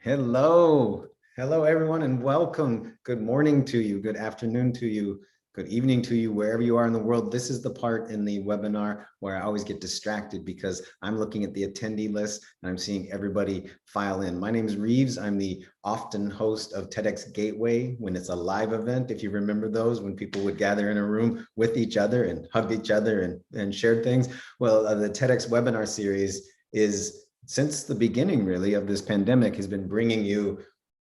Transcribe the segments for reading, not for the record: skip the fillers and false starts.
Hello. Hello, everyone, and welcome. Good morning to you. Good afternoon to you. Good evening to you, wherever you are in the world. This is the part in the webinar where I always get distracted because I'm looking at the attendee list and I'm seeing everybody file in. My name is Rives. I'm the often host of TEDx Gateway when it's a live event. If you remember those, when people would gather in a room with each other and hugged each other and shared things. Well, the TEDx webinar series is, since the beginning really of this pandemic, has been bringing you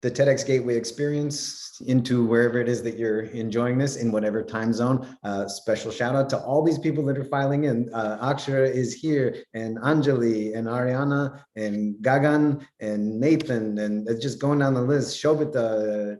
the TEDx Gateway experience into wherever it is that you're enjoying this in whatever time zone. Special shout out to all these people that are filing in. Akshara is here, and Anjali, and Ariana, and Gagan, and Nathan, and just going down the list. Shobita,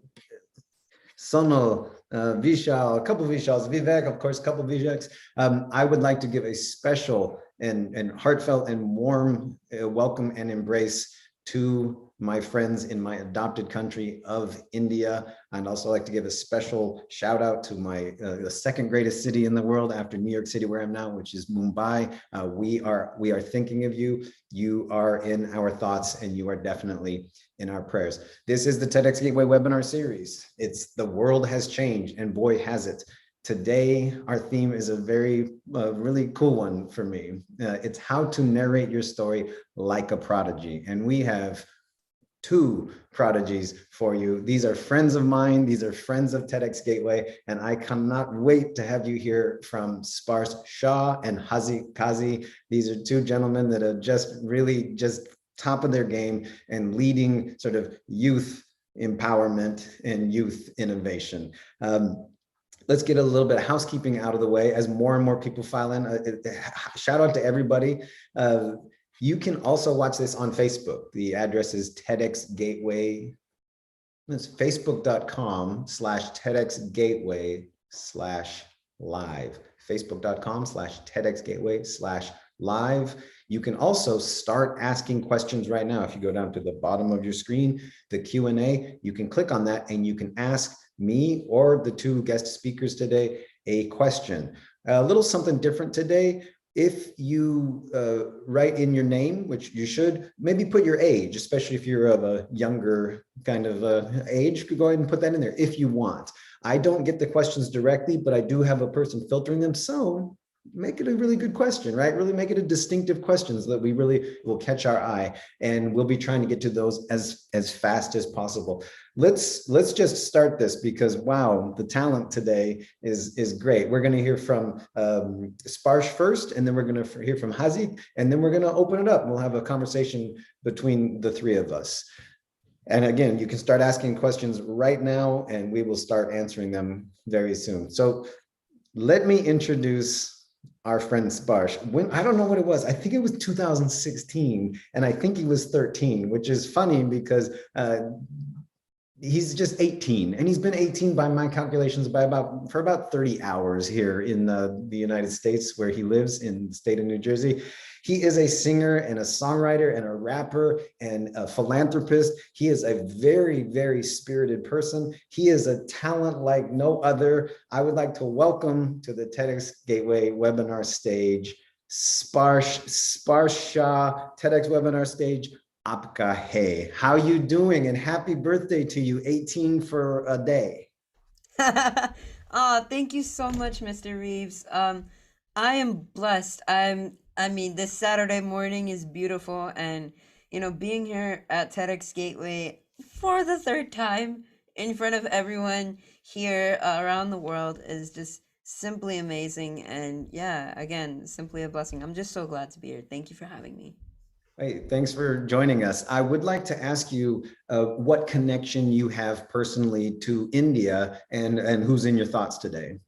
Sonal, Vishal, a couple of Vishals, Vivek, of course, a couple of Viveks. I would like to give a special and heartfelt and warm welcome and embrace to my friends in my adopted country of India. I'd also like to give a special shout out to my the second greatest city in the world after New York City, where I'm now, which is Mumbai. We are thinking of you. You are in our thoughts, and you are definitely in our prayers. This is the TEDx Gateway webinar series. It's the world has changed, and boy has it. Today, our theme is a very, really cool one for me. It's how to narrate your story like a prodigy. And we have two prodigies for you. These are friends of mine. These are friends of TEDx Gateway. And I cannot wait to have you hear from Sparsh Shah and Haaziq Kazi. These are two gentlemen that are just top of their game and leading sort of youth empowerment and youth innovation. Let's get a little bit of housekeeping out of the way as more and more people file in. Shout out to everybody. You can also watch this on Facebook. The address is TEDx Gateway. It's facebook.com/TEDxGateway/live. Facebook.com/TEDxGateway/live. You can also start asking questions right now. If you go down to the bottom of your screen, the Q&A, you can click on that and you can ask me or the two guest speakers today a question. A little something different today. If you write in your name, which you should, maybe put your age, especially if you're of a younger kind of age, you could go ahead and put that in there if you want. I don't get the questions directly, but I do have a person filtering them. So make it a really good question, right? Really make it a distinctive question so that we really will catch our eye, and we'll be trying to get to those as fast as possible. Let's just start this because wow, the talent today is great. We're going to hear from Sparsh first, and then we're going to hear from Haaziq, and then we're going to open it up. We'll have a conversation between the three of us. And again, you can start asking questions right now, and we will start answering them very soon. So let me introduce our friend Sparsh. I don't know what it was. I think it was 2016, and I think he was 13, which is funny because he's just 18, and he's been 18 by my calculations for about 30 hours here in the United States, where he lives in the state of New Jersey. He is a singer and a songwriter and a rapper and a philanthropist. He is a very, very spirited person. He is a talent like no other. I would like to welcome to the TEDx Gateway webinar stage, Sparsh Shah, TEDx webinar stage. Apka Hey, how you doing? And happy birthday to you, 18 for a day. Oh, thank you so much, Mr. Reeves. I am blessed. I mean, this Saturday morning is beautiful, and being here at TEDx Gateway for the third time in front of everyone here around the world is just simply amazing. And yeah, again, simply a blessing. I'm just so glad to be here. Thank you for having me. Hey, thanks for joining us. I would like to ask you what connection you have personally to India, and who's in your thoughts today.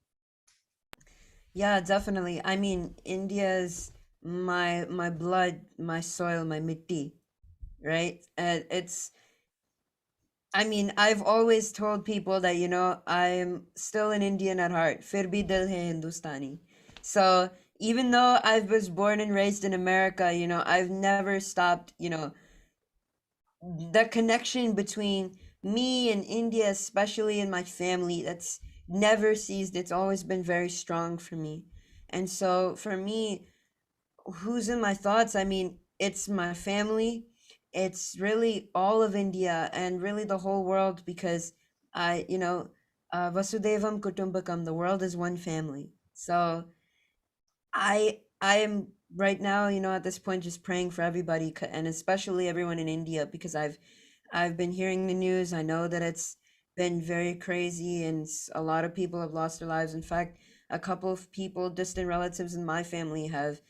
Yeah, definitely. I mean, India's my blood, my soil, my mitti, right? I mean, I've always told people that, I'm still an Indian at heart. Fir bhi dil hai Hindustani. So even though I was born and raised in America, I've never stopped, the connection between me and India, especially in my family, that's never ceased. It's always been very strong for me. And so for me, who's in my thoughts? I mean, it's my family, it's really all of India and really the whole world, because Vasudevam Kutumbakam, the world is one family. So I am right now, at this point, just praying for everybody, and especially everyone in India, because I've been hearing the news. I know that it's been very crazy, and a lot of people have lost their lives. In fact, a couple of people, distant relatives in my family, have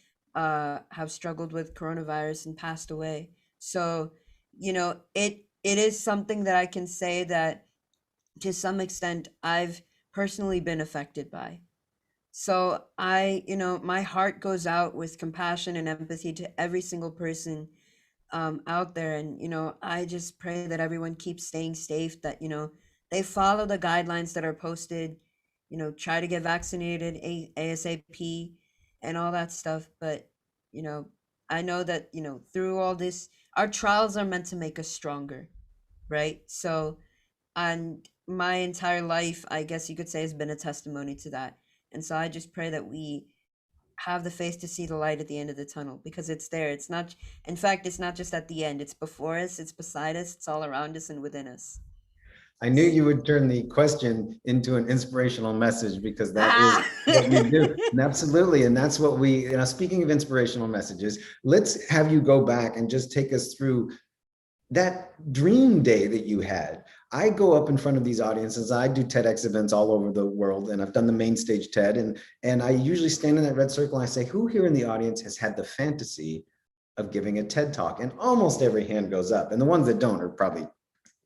struggled with coronavirus and passed away. So, it is something that I can say that to some extent I've personally been affected by. So my heart goes out with compassion and empathy to every single person out there. And, I just pray that everyone keeps staying safe, that, they follow the guidelines that are posted, try to get vaccinated ASAP and all that stuff. But, you know, I know that, through all this, our trials are meant to make us stronger, right? So, and my entire life, I guess you could say, has been a testimony to that. And so I just pray that we have the faith to see the light at the end of the tunnel, because it's there. It's not, in fact, it's not just at the end, it's before us, it's beside us, it's all around us and within us. I knew you would turn the question into an inspirational message, because that is Ah! what we do. And absolutely. And that's what we, speaking of inspirational messages, let's have you go back and just take us through that dream day that you had. I go up in front of these audiences. I do TEDx events all over the world, and I've done the main stage TED. And I usually stand in that red circle and I say, who here in the audience has had the fantasy of giving a TED talk? And almost every hand goes up. And the ones that don't are probably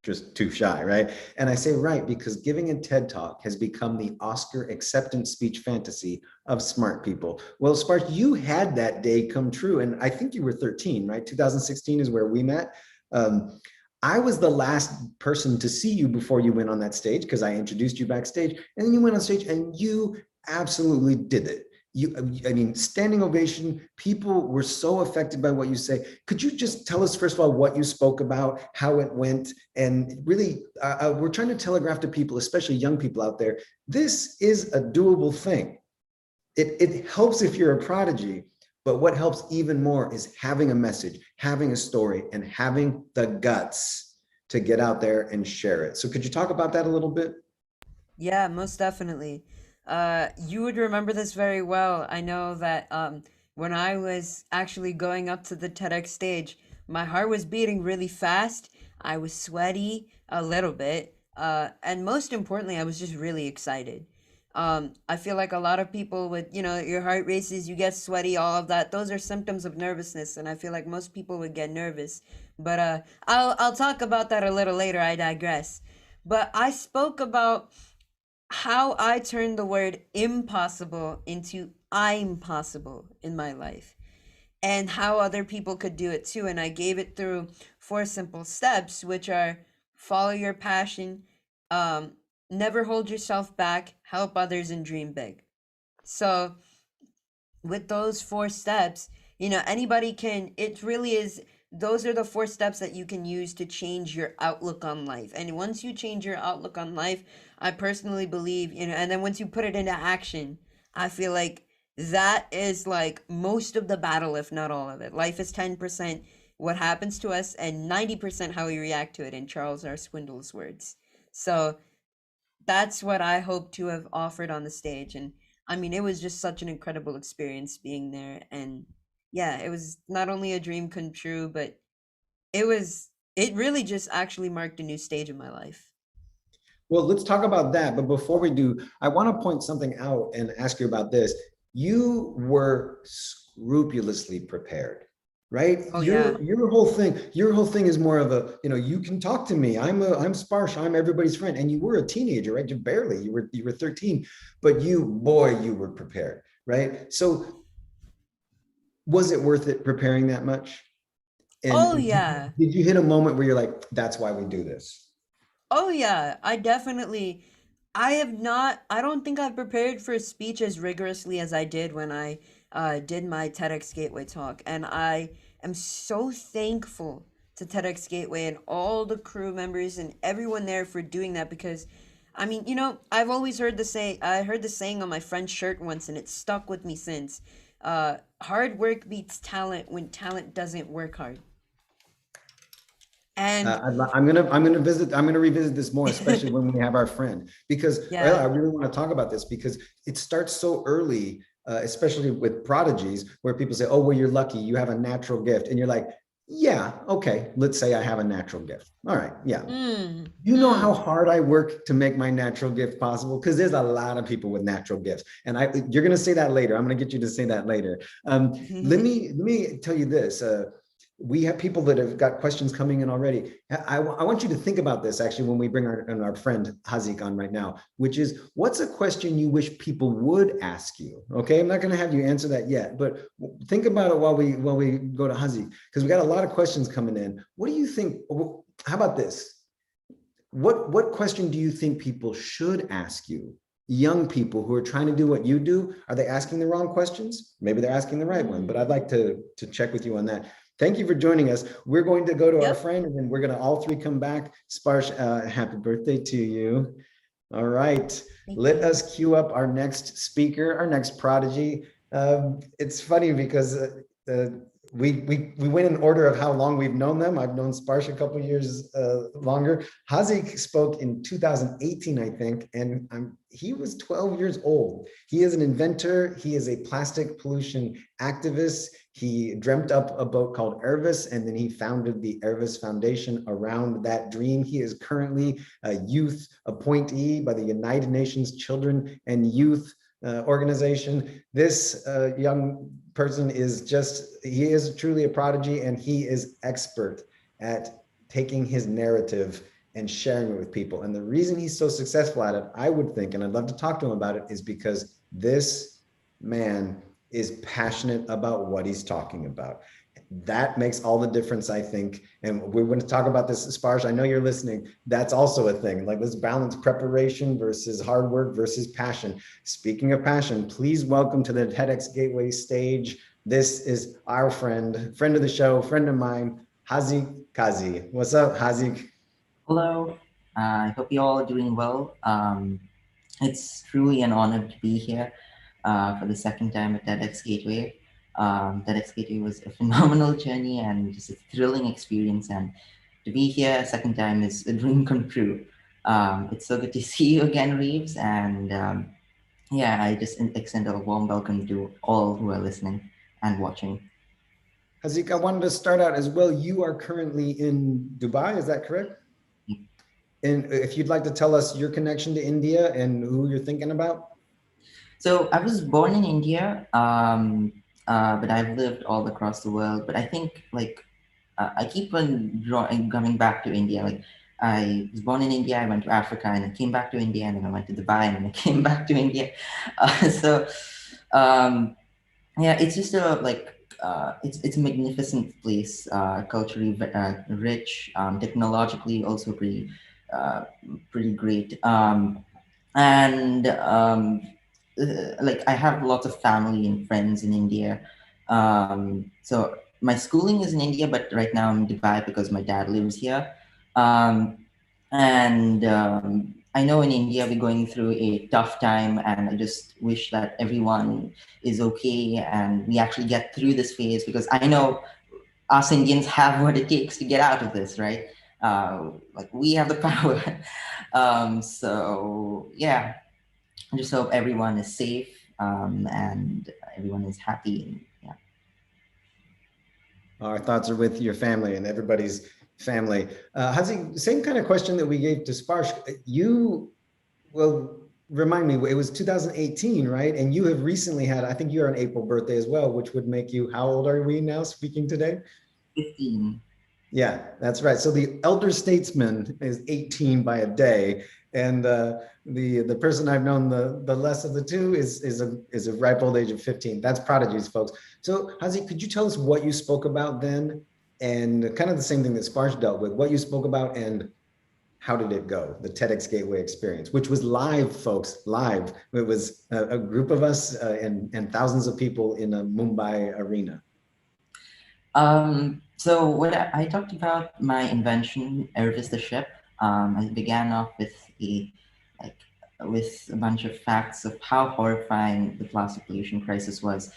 just too shy, right? And I say, right, because giving a TED talk has become the Oscar acceptance speech fantasy of smart people. Well, Sparsh, you had that day come true. And I think you were 13, right? 2016 is where we met. I was the last person to see you before you went on that stage, because I introduced you backstage, and then you went on stage and you absolutely did it. I mean, standing ovation, people were so affected by what you say. Could you just tell us, first of all, what you spoke about, how it went, and really, we're trying to telegraph to people, especially young people out there, this is a doable thing. It helps if you're a prodigy, but what helps even more is having a message, having a story, and having the guts to get out there and share it. So could you talk about that a little bit? Yeah, most definitely. You would remember this very well. I know that when I was actually going up to the TEDx stage, my heart was beating really fast. I was sweaty a little bit. And most importantly, I was just really excited. I feel like a lot of people would, your heart races, you get sweaty, all of that. Those are symptoms of nervousness, and I feel like most people would get nervous. But I'll talk about that a little later. I digress. But I spoke about how I turned the word impossible into I'm possible in my life, and how other people could do it too. And I gave it through 4 simple steps, which are: follow your passion, um, never hold yourself back, help others, and dream big. So with those 4 steps, anybody can, it really is, those are the 4 steps that you can use to change your outlook on life. And once you change your outlook on life, I personally believe, and then once you put it into action, I feel like that is like most of the battle, if not all of it. Life is 10% what happens to us and 90% how we react to it, in Charles R. Swindoll's words. So that's what I hope to have offered on the stage. And I mean, it was just such an incredible experience being there. And yeah, it was not only a dream come true, but it really just actually marked a new stage in my life. Well, let's talk about that. But before we do, I want to point something out and ask you about this. You were scrupulously prepared, right? Oh, yeah. Your whole thing is more of a, you can talk to me. I'm Sparsh, I'm everybody's friend. And you were a teenager, right? You were 13, but boy, you were prepared, right? So was it worth it preparing that much? Oh, And yeah. did you hit a moment where you're like, that's why we do this? Oh, yeah. I don't think I've prepared for a speech as rigorously as I did when I did my TEDx Gateway talk. And I am so thankful to TEDx Gateway and all the crew members and everyone there for doing that, because I mean, I've always I heard the saying on my friend's shirt once, and it's stuck with me since. Hard work beats talent when talent doesn't work hard. And I'm gonna revisit this more, especially when we have our friend, because yeah. I really want to talk about this because it starts so early, especially with prodigies, where people say, "Oh, well, you're lucky, you have a natural gift," and you're like, "Yeah, okay, let's say I have a natural gift. All right, yeah." Mm, You know how mm. hard I work to make my natural gift possible? Because there's a lot of people with natural gifts, and you're gonna say that later. I'm gonna get you to say that later. Let me tell you this. We have people that have got questions coming in already. I want you to think about this actually when we bring our friend Haaziq on right now, which is, what's a question you wish people would ask you? Okay, I'm not going to have you answer that yet, but think about it while we go to Haaziq, because we got a lot of questions coming in. What do you think? How about this? What question do you think people should ask you? Young people who are trying to do what you do, are they asking the wrong questions? Maybe they're asking the right one, but I'd like to check with you on that. Thank you for joining us. We're going to go to our Yep. friend, and then we're going to all three come back. Sparsh, happy birthday to you. All right, Thank let you. us queue up our next speaker, our next prodigy. It's funny because uh, we went in order of how long we've known them. I've known Sparsh a couple years longer. Haaziq spoke in 2018, I think, and he was 12 years old. He is an inventor. He is a plastic pollution activist. He dreamt up a boat called Ervis, and then he founded the Ervis Foundation around that dream. He is currently a youth appointee by the United Nations Children and Youth organization. This young person he is truly a prodigy, and he is expert at taking his narrative and sharing it with people. And the reason he's so successful at it, I would think, and I'd love to talk to him about it, is because this man is passionate about what he's talking about. That makes all the difference, I think. And we're going to talk about this, Sparsh. I know you're listening. That's also a thing. Like, let's balance preparation versus hard work versus passion. Speaking of passion, please welcome to the TEDx Gateway stage. This is our friend of the show, friend of mine, Haaziq Kazi. What's up, Haaziq? Hello, I hope you all are doing well. It's truly an honor to be here for the second time at TEDx Gateway. TEDx Gateway was a phenomenal journey and just a thrilling experience. And to be here a second time is a dream come true. It's so good to see you again, Reeves. And yeah, I just extend a warm welcome to all who are listening and watching. Haaziq, I wanted to start out as well. You are currently in Dubai, is that correct? And if you'd like to tell us your connection to India and who you're thinking about. So I was born in India, but I've lived all across the world. But I think I keep on coming back to India. Like I was born in India, I went to Africa, and I came back to India, and then I went to Dubai, and then I came back to India. So um, yeah, it's just it's a magnificent place, culturally rich, technologically also pretty great. And like I have lots of family and friends in India. So my schooling is in India, but right now I'm in Dubai because my dad lives here. Um, and I know in India we're going through a tough time, and I just wish that everyone is okay and we actually get through this phase, because I know us Indians have what it takes to get out of this, right? Like we have the power. So yeah, I just hope everyone is safe and everyone is happy. And, yeah. Our thoughts are with your family and everybody's family. Hazi, same kind of question that we gave to Sparsh. Well, remind me, it was 2018, right? And you have recently had, I think you're an April birthday as well, which would make you, how old are we now speaking today? 15. Yeah, that's right. So the elder statesman is 18 by a day, and the person I've known the less of the two is a ripe old age of 15. That's prodigies, folks. So Hazi, could you tell us what you spoke about then, and kind of the same thing that Sparsh dealt with, what you spoke about and how did it go? The TEDx Gateway experience, which was live, folks, live. It was a group of us and thousands of people in a Mumbai arena. So what I talked about my invention, Ervis the ship. I began off with like a bunch of facts of how horrifying the plastic pollution crisis was.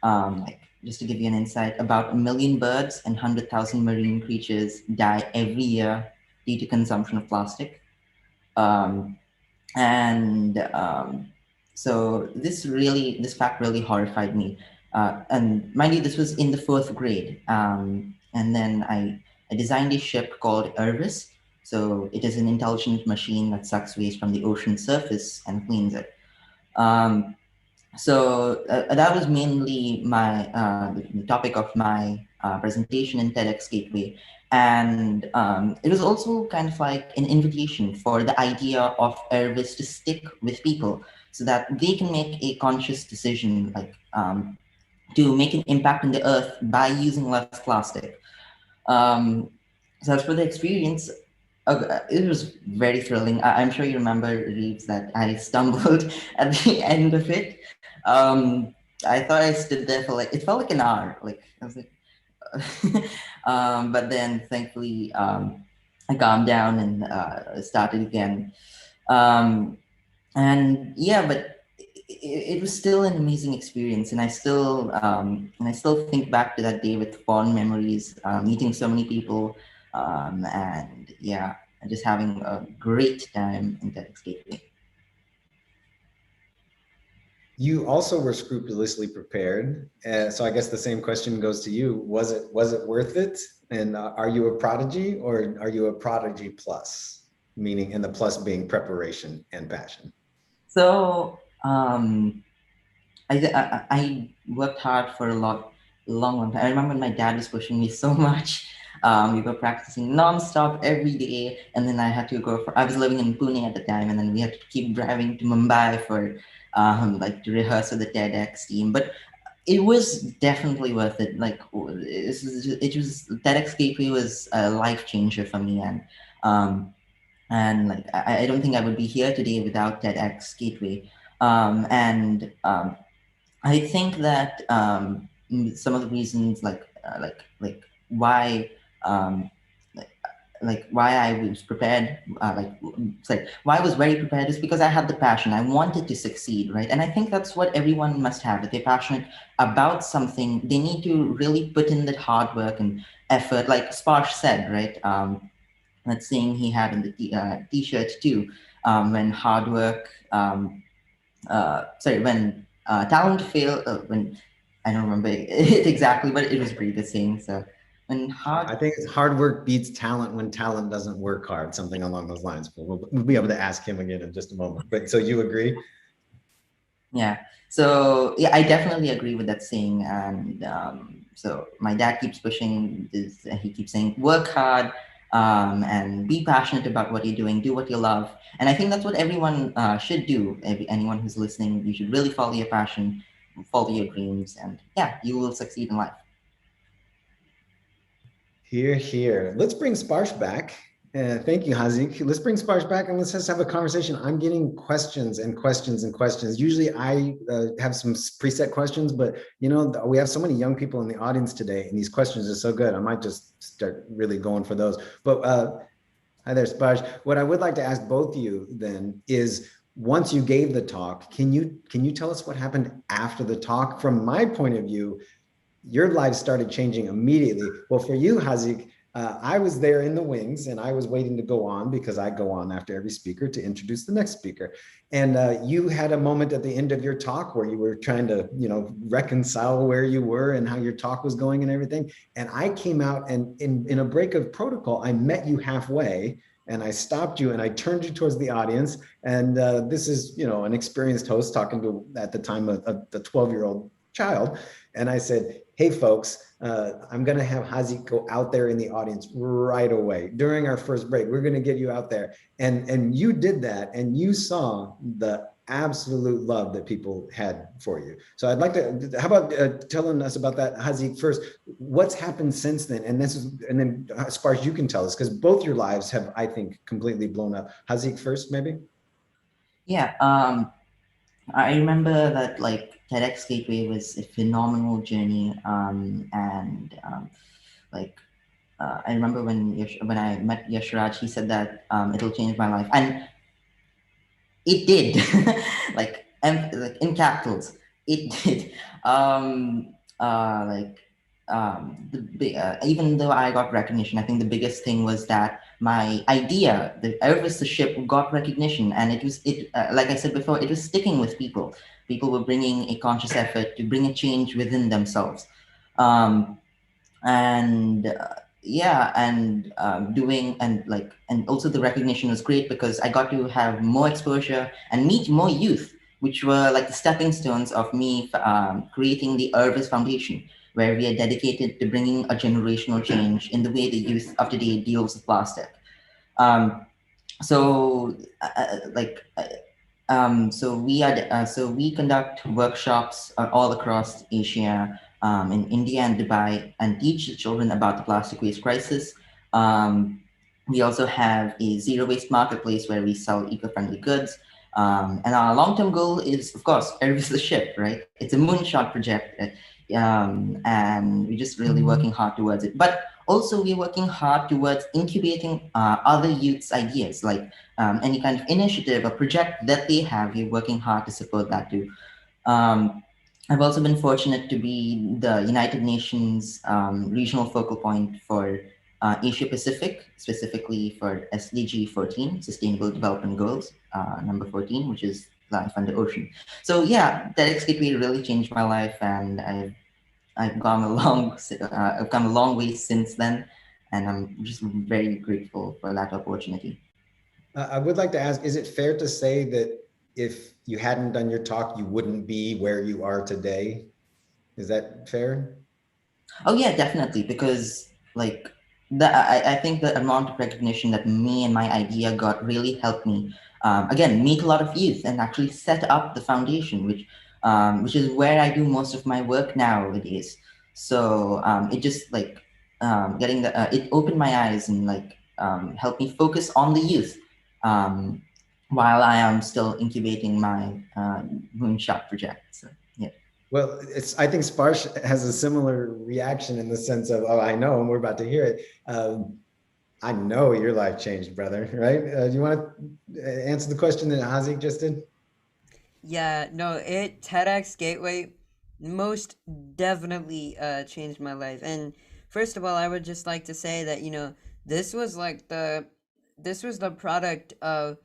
Like just to give you an insight, about 1 million birds and 100,000 marine creatures die every year due to consumption of plastic. Um, and so this fact really horrified me. And mind you, this was in the 4th grade. And then I designed a ship called Irvis. So it is an intelligent machine that sucks waste from the ocean surface and cleans it. So that was mainly the topic of my presentation in TEDx Gateway. And it was also kind of like an invitation for the idea of Irvis to stick with people so that they can make a conscious decision, like to make an impact on the earth by using less plastic. Um, so as for the experience, it was very thrilling. I'm sure you remember, Reeves, that I stumbled at the end of it. I thought I stood there for like, it felt like an hour. Like, I was like, but then thankfully, I calmed down and started again. And yeah, but it was still an amazing experience, and I still think back to that day with fond memories, meeting so many people, and yeah, just having a great time in TEDx Gateway. You also were scrupulously prepared. So I guess the same question goes to you. Was it worth it? And are you a prodigy, or are you a prodigy plus? Meaning, and the plus being preparation and passion. So I worked hard for a long time. I remember my dad was pushing me so much. We were practicing nonstop every day, and then I had to I was living in Pune at the time, and then we had to keep driving to Mumbai for like to rehearse with the TEDx team. But it was definitely worth it. Like it was TEDx Gateway was a life changer for me, and like I don't think I would be here today without TEDx Gateway. I think that some of the reasons, why, um, why I was prepared, why I was very prepared is because I had the passion. I wanted to succeed, right? And I think that's what everyone must have. If they're passionate about something, they need to really put in that hard work and effort. Like Sparsh said, right? That saying he had in the t-shirt too. When hard work, when talent fail, when I don't remember it exactly, but it was pretty good saying. So when I think it's hard work beats talent when talent doesn't work hard, something along those lines. But we'll be able to ask him again in just a moment. But so you agree? Yeah. So yeah, I definitely agree with that saying. And so my dad keeps pushing this. He keeps saying, work hard and be passionate about what you're doing. Do what you love. And I think that's what everyone should do. Anyone who's listening, you should really follow your passion, follow your dreams, and yeah, you will succeed in life. Here, here. Let's bring Sparsh back. Thank you, Haaziq. Let's bring Sparsh back and let's just have a conversation. I'm getting questions and questions and questions. Usually I have some preset questions, but you know, we have so many young people in the audience today and these questions are so good. I might just start really going for those. But hi there, Sparsh. What I would like to ask both of you then is, once you gave the talk, can you tell us what happened after the talk? From my point of view, your life started changing immediately. Well, for you, Haaziq, I was there in the wings and I was waiting to go on, because I go on after every speaker to introduce the next speaker. And you had a moment at the end of your talk where you were trying to, you know, reconcile where you were and how your talk was going and everything. And I came out and in a break of protocol, I met you halfway and I stopped you and I turned you towards the audience. And this is, you know, an experienced host talking to, at the time, the 12-year-old child. And I said, hey folks, I'm gonna have Haaziq go out there in the audience right away. During our first break, we're gonna get you out there. And you did that, and you saw the absolute love that people had for you. So I'd like to, how about telling us about that, Haaziq, first, what's happened since then? And then Sparsh, you can tell us, because both your lives have, I think, completely blown up. Haaziq first, maybe? Yeah, I remember that like TEDx Gateway was a phenomenal journey, I remember when I met Yashraj, he said that it'll change my life, and it did. like in capitals, it did. like even though I got recognition, I think the biggest thing was that my idea, the Elvis the ship, got recognition, and like I said before, it was sticking with people. People were bringing a conscious effort to bring a change within themselves. Um, and yeah, and doing and like and also the recognition was great because I got to have more exposure and meet more youth, which were like the stepping stones of me creating the Irvis Foundation, where we are dedicated to bringing a generational change in the way the youth of today deals with plastic. um, so like so we conduct workshops all across Asia, in India and Dubai, and teach the children about the plastic waste crisis. Um, we also have a zero waste marketplace where we sell eco-friendly goods. And our long-term goal is, of course, Airvis the ship, right? It's a moonshot project, and we're just really working hard towards it. But also, we're working hard towards incubating other youths' ideas, like any kind of initiative or project that they have. We're working hard to support that too. Um, I've also been fortunate to be the United Nations regional focal point for Asia Pacific, specifically for SDG 14, Sustainable Development Goals, number 14, which is life under ocean. So yeah, TEDx Gateway really changed my life, and I've gone I've come a long way since then, and I'm just very grateful for that opportunity. I would like to ask, is it fair to say that if you hadn't done your talk, you wouldn't be where you are today? Is that fair? Oh yeah, definitely. Because like I think the amount of recognition that me and my idea got really helped me again meet a lot of youth and actually set up the foundation, which is where I do most of my work nowadays. So it just like getting the it opened my eyes and like helped me focus on the youth, um, while I am still incubating my moonshot project. So yeah. Well, I think Sparsh has a similar reaction in the sense of, oh, I know, and we're about to hear it. I know your life changed, brother, right? Do you want to answer the question that Haaziq just did? Yeah, no, TEDx Gateway most definitely changed my life. And first of all, I would just like to say that, this was like this was the product of,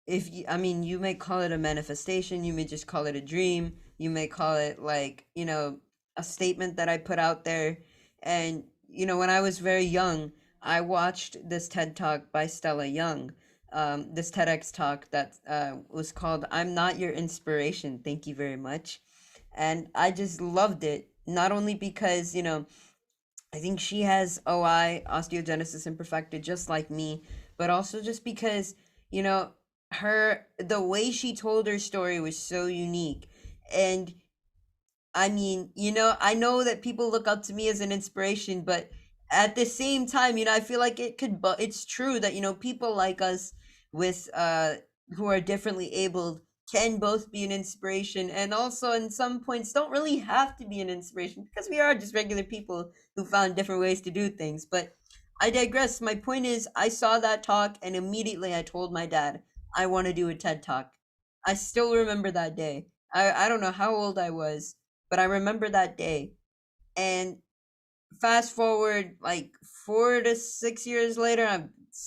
if you, I mean, you may call it a manifestation, you may just call it a dream, you may call it like, a statement that I put out there. And, when I was very young, I watched this TED Talk by Stella Young, this TEDx talk that was called "I'm Not Your Inspiration, Thank You Very Much." And I just loved it, not only because, I think she has OI, osteogenesis imperfecta, just like me, but also just because, you know, the way she told her story was so unique. And I mean, I know that people look up to me as an inspiration, but at the same time, I feel like it's true that, people like us with, who are differently abled can both be an inspiration, and also in some points don't really have to be an inspiration because we are just regular people who found different ways to do things. But I digress. My point is, I saw that talk and immediately I told my dad, I want to do a TED talk. I still remember that day. I don't know how old I was, but I remember that day. And fast forward like 4 to 6 years later,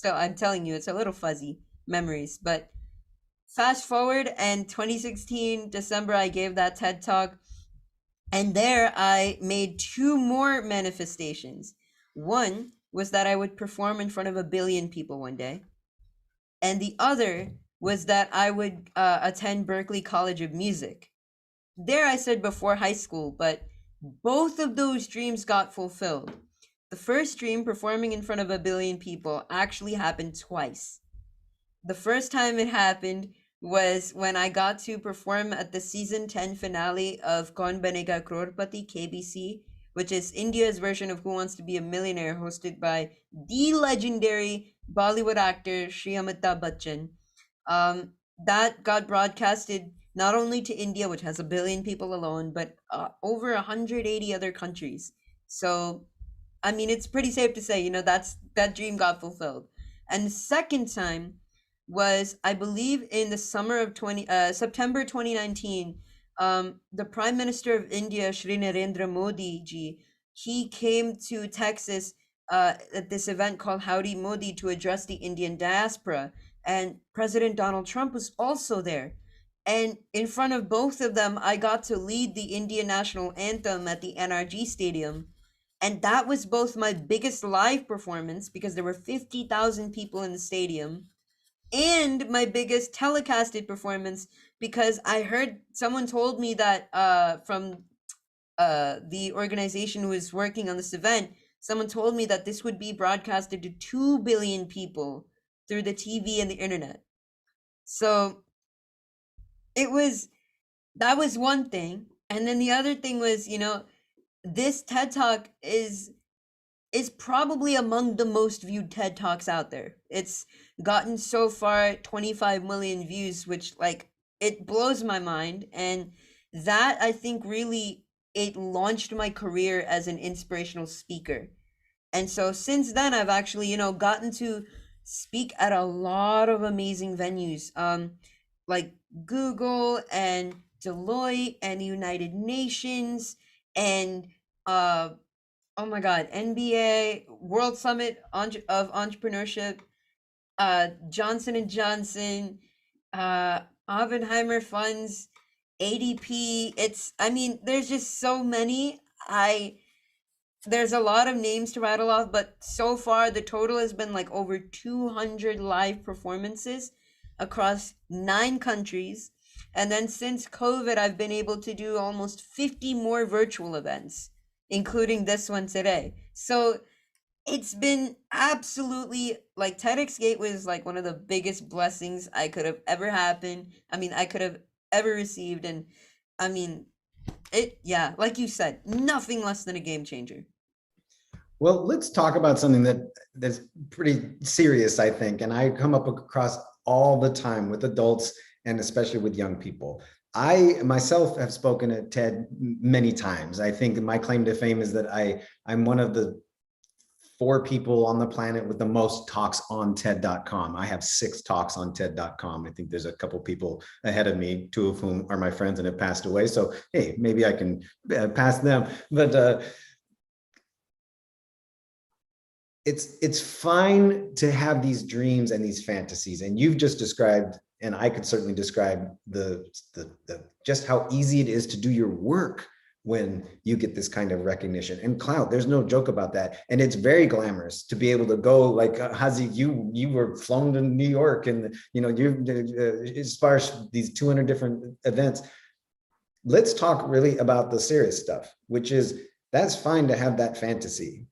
I'm telling you, it's a little fuzzy memories. But fast forward, and 2016 December, I gave that TED talk, and there I made two more manifestations. One was that I would perform in front of 1 billion people one day, and the other was that I would attend Berklee College of Music. There I said before high school, but both of those dreams got fulfilled. The first dream, performing in front of 1 billion people, actually happened twice. The first time it happened was when I got to perform at the season 10 finale of Kaun Banega Crorepati KBC, which is India's version of Who Wants to Be a Millionaire, hosted by the legendary Bollywood actor Shri Amitabh Bachchan. That got broadcasted not only to India, which has 1 billion people alone, but over 180 other countries. So, I mean, it's pretty safe to say, that dream got fulfilled. And the second time was, I believe, in the summer of September 2019. the Prime Minister of India, Shri Narendra Modi ji, he came to Texas at this event called Howdy Modi to address the Indian diaspora. And President Donald Trump was also there. And in front of both of them, I got to lead the Indian national anthem at the NRG Stadium. And that was both my biggest live performance because there were 50,000 people in the stadium, and my biggest telecasted performance because I heard someone told me that from the organization who was working on this event, someone told me that this would be broadcasted to 2 billion people through the TV and the internet. So that was one thing. And then the other thing was, this TED Talk is probably among the most viewed TED Talks out there. It's gotten so far 25 million views, which it blows my mind. And that, I think, really, it launched my career as an inspirational speaker. And so since then, I've actually, gotten to speak at a lot of amazing venues, like Google and Deloitte and United Nations and oh my God, NBA, World Summit of Entrepreneurship, Johnson and Johnson, Oppenheimer Funds, ADP. There's just so many. There's a lot of names to rattle off, but so far the total has been like over 200 live performances across 9 countries. And then since COVID, I've been able to do almost 50 more virtual events, including this one today. So it's been absolutely TEDx Gateway is one of the biggest blessings I could have ever I could have ever received. And like you said, nothing less than a game changer. Well, let's talk about something that's pretty serious, I think, and I come up across all the time with adults and especially with young people. I myself have spoken at TED many times. I think my claim to fame is that I'm one of the 4 people on the planet with the most talks on TED.com. I have 6 talks on TED.com. I think there's a couple people ahead of me, 2 of whom are my friends and have passed away. So, hey, maybe I can pass them. But it's fine to have these dreams and these fantasies. And you've just described, and I could certainly describe the just how easy it is to do your work when you get this kind of recognition and clout. There's no joke about that. And it's very glamorous to be able to go like Haaziq, you were flown to New York and you sparse these 200 different events. Let's talk really about the serious stuff, which is that's fine to have that fantasy,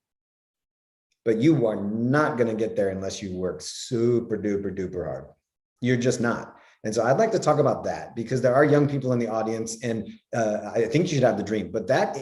but you are not going to get there unless you work super duper duper hard. You're just not. And so I'd like to talk about that because there are young people in the audience, and I think you should have the dream, but that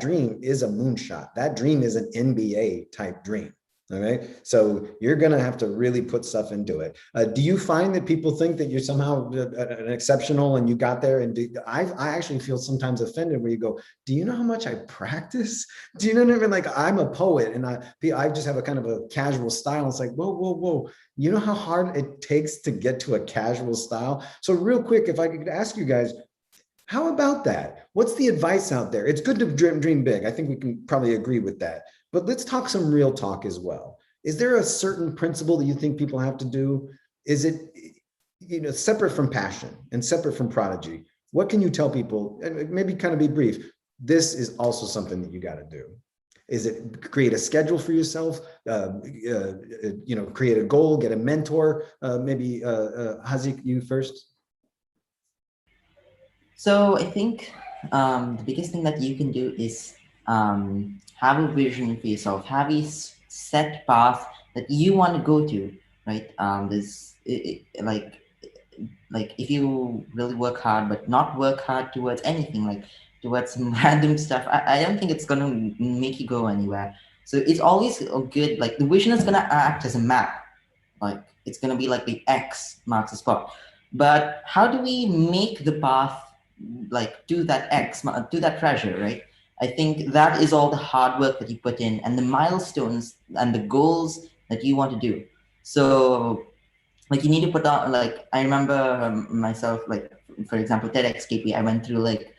dream is a moonshot. That dream is an NBA type dream. All right. So you're going to have to really put stuff into it. Do you find that people think that you're somehow an exceptional and you got there? And I actually feel sometimes offended where you go, do you know how much I practice? Do you know what I mean? Like I'm a poet and I just have a kind of a casual style. It's like, whoa, whoa, whoa. You know how hard it takes to get to a casual style? So real quick, if I could ask you guys, how about that? What's the advice out there? It's good to dream big. I think we can probably agree with that. But let's talk some real talk as well. Is there a certain principle that you think people have to do? Is it, separate from passion and separate from Prodigy? What can you tell people? And maybe kind of be brief. This is also something that you got to do. Is it create a schedule for yourself? Create a goal, get a mentor. Maybe Haaziq, you first. So I think the biggest thing that you can do is have a vision for yourself, have a set path that you want to go to, right? Like if you really work hard, but not work hard towards anything, like towards some random stuff, I don't think it's going to make you go anywhere. So it's always good, like the vision is going to act as a map, like it's going to be like the X marks the spot. But how do we make the path like to that X, to that treasure, right? I think that is all the hard work that you put in and the milestones and the goals that you want to do. So like you need to put on, like I remember myself, like for example, TEDx Gateway, I went through like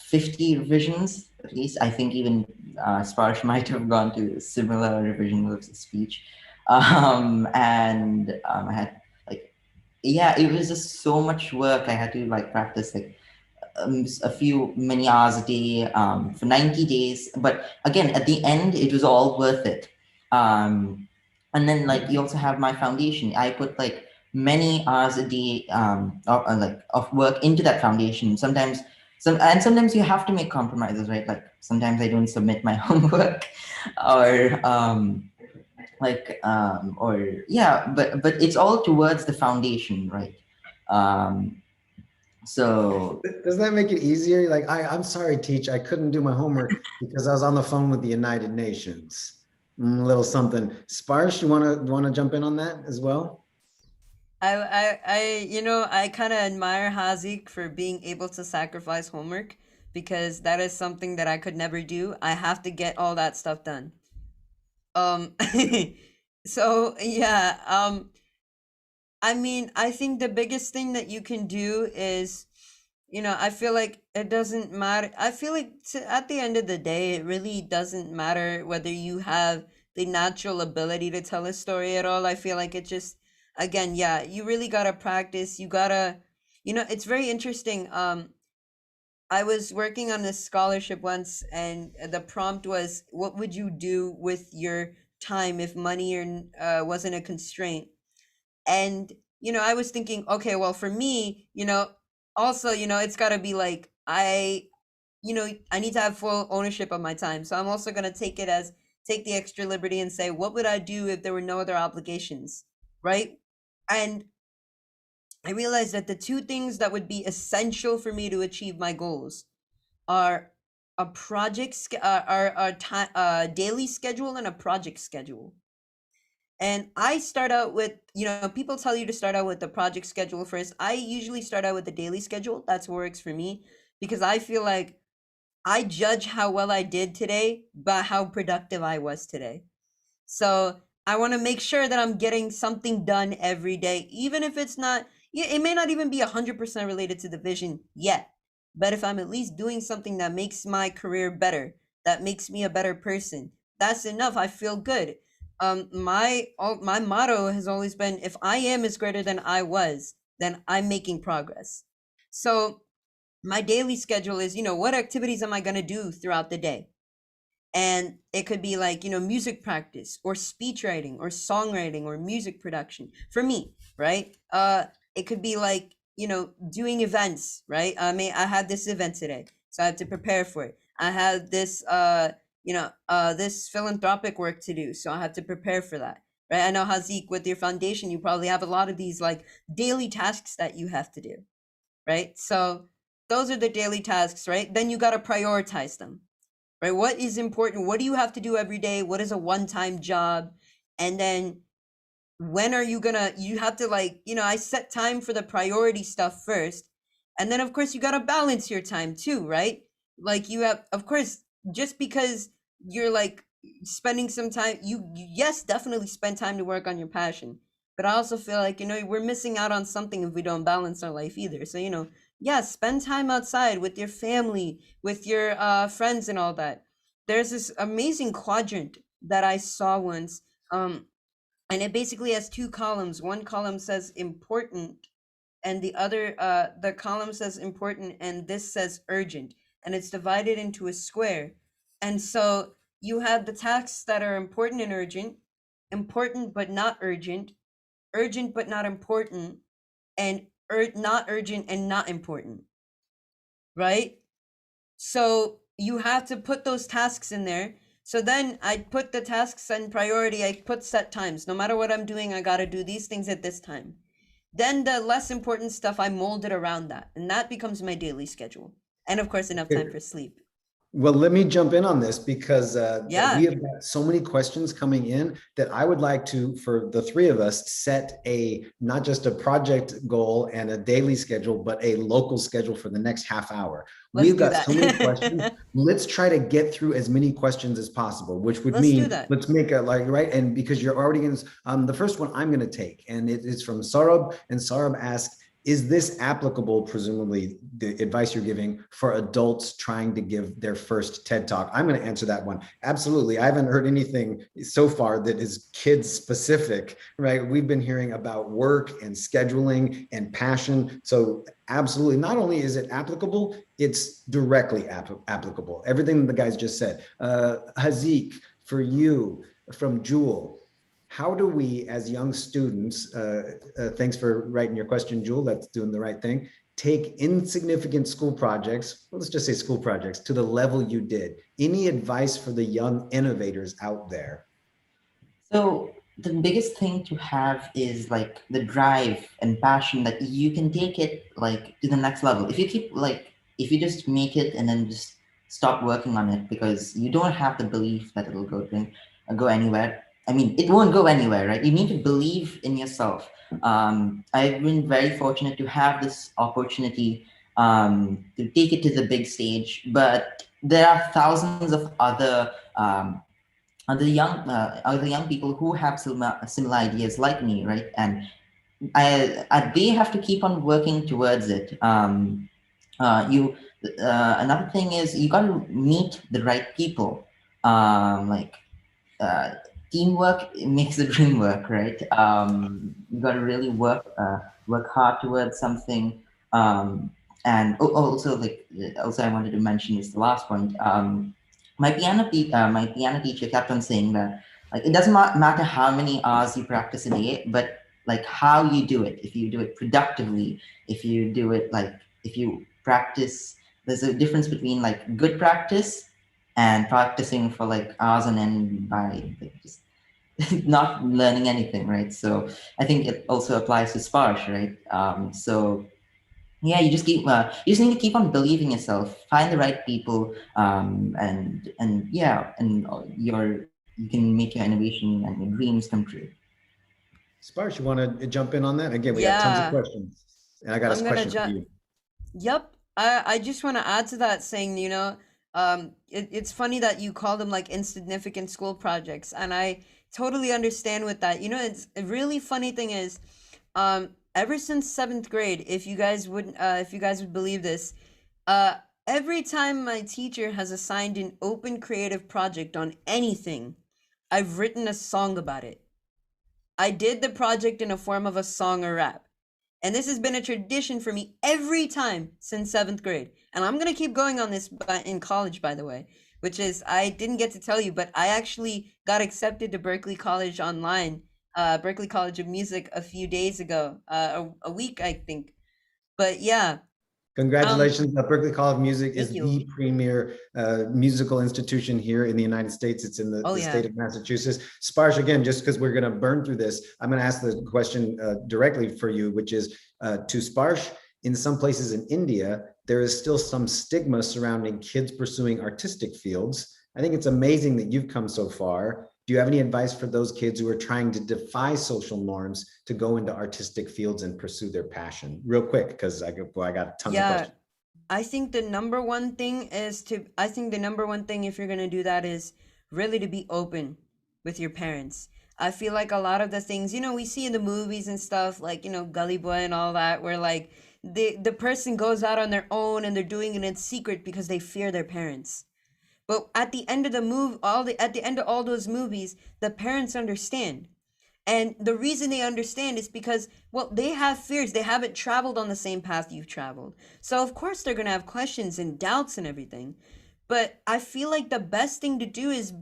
50 revisions at least. I think even Sparsh might have gone to similar revision of the speech. I had like, yeah, it was just so much work. I had to like practice like a few many hours a day for 90 days. But again, at the end, it was all worth it. And then like you also have my foundation. I put like many hours a day of work into that foundation. Sometimes you have to make compromises, right? Like sometimes I don't submit my homework, or but it's all towards the foundation, right? Um, so Does that make it easier? Like, I'm sorry, teach, I couldn't do my homework because I was on the phone with the United Nations. Little something. Sparsh, you wanna jump in on that as well? I kind of admire Haaziq for being able to sacrifice homework because that is something that I could never do. I have to get all that stuff done. Um, so yeah, I mean, I think the biggest thing that you can do is, I feel like it doesn't matter. I feel like at the end of the day, it really doesn't matter whether you have the natural ability to tell a story at all. I feel like it just, again, yeah, you really gotta practice. You gotta, it's very interesting. I was working on this scholarship once, and the prompt was, "What would you do with your time if money or wasn't a constraint?" And I was thinking, okay, well, for me, also, it's got to be like I need to have full ownership of my time. So I'm also going to take the extra liberty and say, what would I do if there were no other obligations, right? And I realized that the two things that would be essential for me to achieve my goals are a daily schedule and a project schedule. And I start out with, people tell you to start out with the project schedule first. I usually start out with the daily schedule. That's what works for me because I feel like I judge how well I did today by how productive I was today. So I want to make sure that I'm getting something done every day, even if it's not, yeah, it may not even be 100% related to the vision yet. But if I'm at least doing something that makes my career better, that makes me a better person, that's enough. I feel good. My motto has always been, if I am is greater than I was, then I'm making progress. So my daily schedule is, what activities am I going to do throughout the day? And it could be like, music practice or speech writing or songwriting or music production for me, right? It could be like, doing events, right? I had this event today, so I have to prepare for it. I had this this philanthropic work to do, so I have to prepare for that, right? I know, Haaziq, with your foundation, you probably have a lot of these like daily tasks that you have to do, right? So those are the daily tasks, right? Then you got to prioritize them, right? What is important? What do you have to do every day? What is a one-time job? And then when are you gonna, you have to like, I set time for the priority stuff first. And then of course you gotta balance your time too, right? Like you have, of course, just because you're like spending some time, yes, definitely spend time to work on your passion. But I also feel like, we're missing out on something if we don't balance our life either. So, yeah, spend time outside with your family, with your friends and all that. There's this amazing quadrant that I saw once. And it basically has two columns. One column says important, and the column says important, and this says urgent. And it's divided into a square. And so you have the tasks that are important and important but not urgent, urgent but not important, and not urgent and not important, right? So you have to put those tasks in there. So then I put the tasks in priority. I put set times. No matter what I'm doing, I got to do these things at this time. Then the less important stuff, I mold it around that. And that becomes my daily schedule. And of course, enough time for sleep. Well, let me jump in on this because Yeah. we have got so many questions coming in that I would like to, for the three of us, set not just a project goal and a daily schedule, but a local schedule for the next half hour. We've got so many questions. Let's try to get through as many questions as possible, which would mean let's make a right. And because you're already going to, the first one I'm going to take, and it is from Saurabh, and Saurabh asks, Is this applicable, presumably, the advice you're giving for adults trying to give their first TED Talk? I'm going to answer that one. Absolutely. I haven't heard anything so far that is kids specific, right? We've been hearing about work and scheduling and passion. So absolutely, not only is it applicable, it's directly applicable. Everything the guys just said. Haaziq, for you, from Jewel, how do we, as young students, thanks for writing your question, Jewel, that's doing the right thing, take insignificant school projects, well, let's just say school projects, to the level you did? Any advice for the young innovators out there? So the biggest thing to have is like the drive and passion that you can take it like to the next level. If you keep like, if you just make it and then just stop working on it because you don't have the belief that it'll go anywhere. I mean, it won't go anywhere, right? You need to believe in yourself. I've been very fortunate to have this opportunity to take it to the big stage, but there are thousands of other young people who have similar ideas like me, right? And they have to keep on working towards it. You Another thing is you got to meet the right people. Like teamwork makes the dream work, right? You got to really work hard towards something. And also I wanted to mention is the last point. My piano teacher kept on saying that like it doesn't matter how many hours you practice a day, but like how you do it. If you do it productively, if you do it like if you practice, there's a difference between like good practice and practicing for like hours on end by like, just not learning anything, right? So I think it also applies to Sparsh, right? So yeah, you just you just need to keep on believing yourself, find the right people, and yeah, and you can make your innovation and your dreams come true. Sparsh, you want to jump in on that? Again, we got tons of Yeah, questions. And I got I'm a gonna question for jump. you. Yep. I just want to add to that saying, it's funny that you call them like insignificant school projects, and I totally understand with that. It's a really funny thing is, ever since seventh grade, if you guys would believe this, uh, every time my teacher has assigned an open creative project on anything, I've written a song about it. I did the project in a form of a song or rap. And this has been a tradition for me every time since seventh grade. And I'm going to keep going on this in college, by the way, which is I didn't get to tell you, but I actually got accepted to Berklee College online, Berklee College of Music a few days ago, a week, I think. But yeah. Congratulations. Berklee College of Music Thank is you. the premier musical institution here in the United States. It's in the yeah. state of Massachusetts. Sparsh, again, just because we're going to burn through this, I'm going to ask the question directly for you, which is to Sparsh. In some places in India, there is still some stigma surrounding kids pursuing artistic fields. I think it's amazing that you've come so far. Do you have any advice for those kids who are trying to defy social norms to go into artistic fields and pursue their passion? Real quick, because I got tons of questions. I think the number one thing if you're going to do that is really to be open with your parents. I feel like a lot of the things, we see in the movies and stuff like, Gully Boy and all that, where like the person goes out on their own and they're doing it in secret because they fear their parents. But at the end of at the end of all those movies, the parents understand. And the reason they understand is because, well, they have fears. They haven't traveled on the same path you've traveled. So, of course, they're going to have questions and doubts and everything. But I feel like the best thing to do is,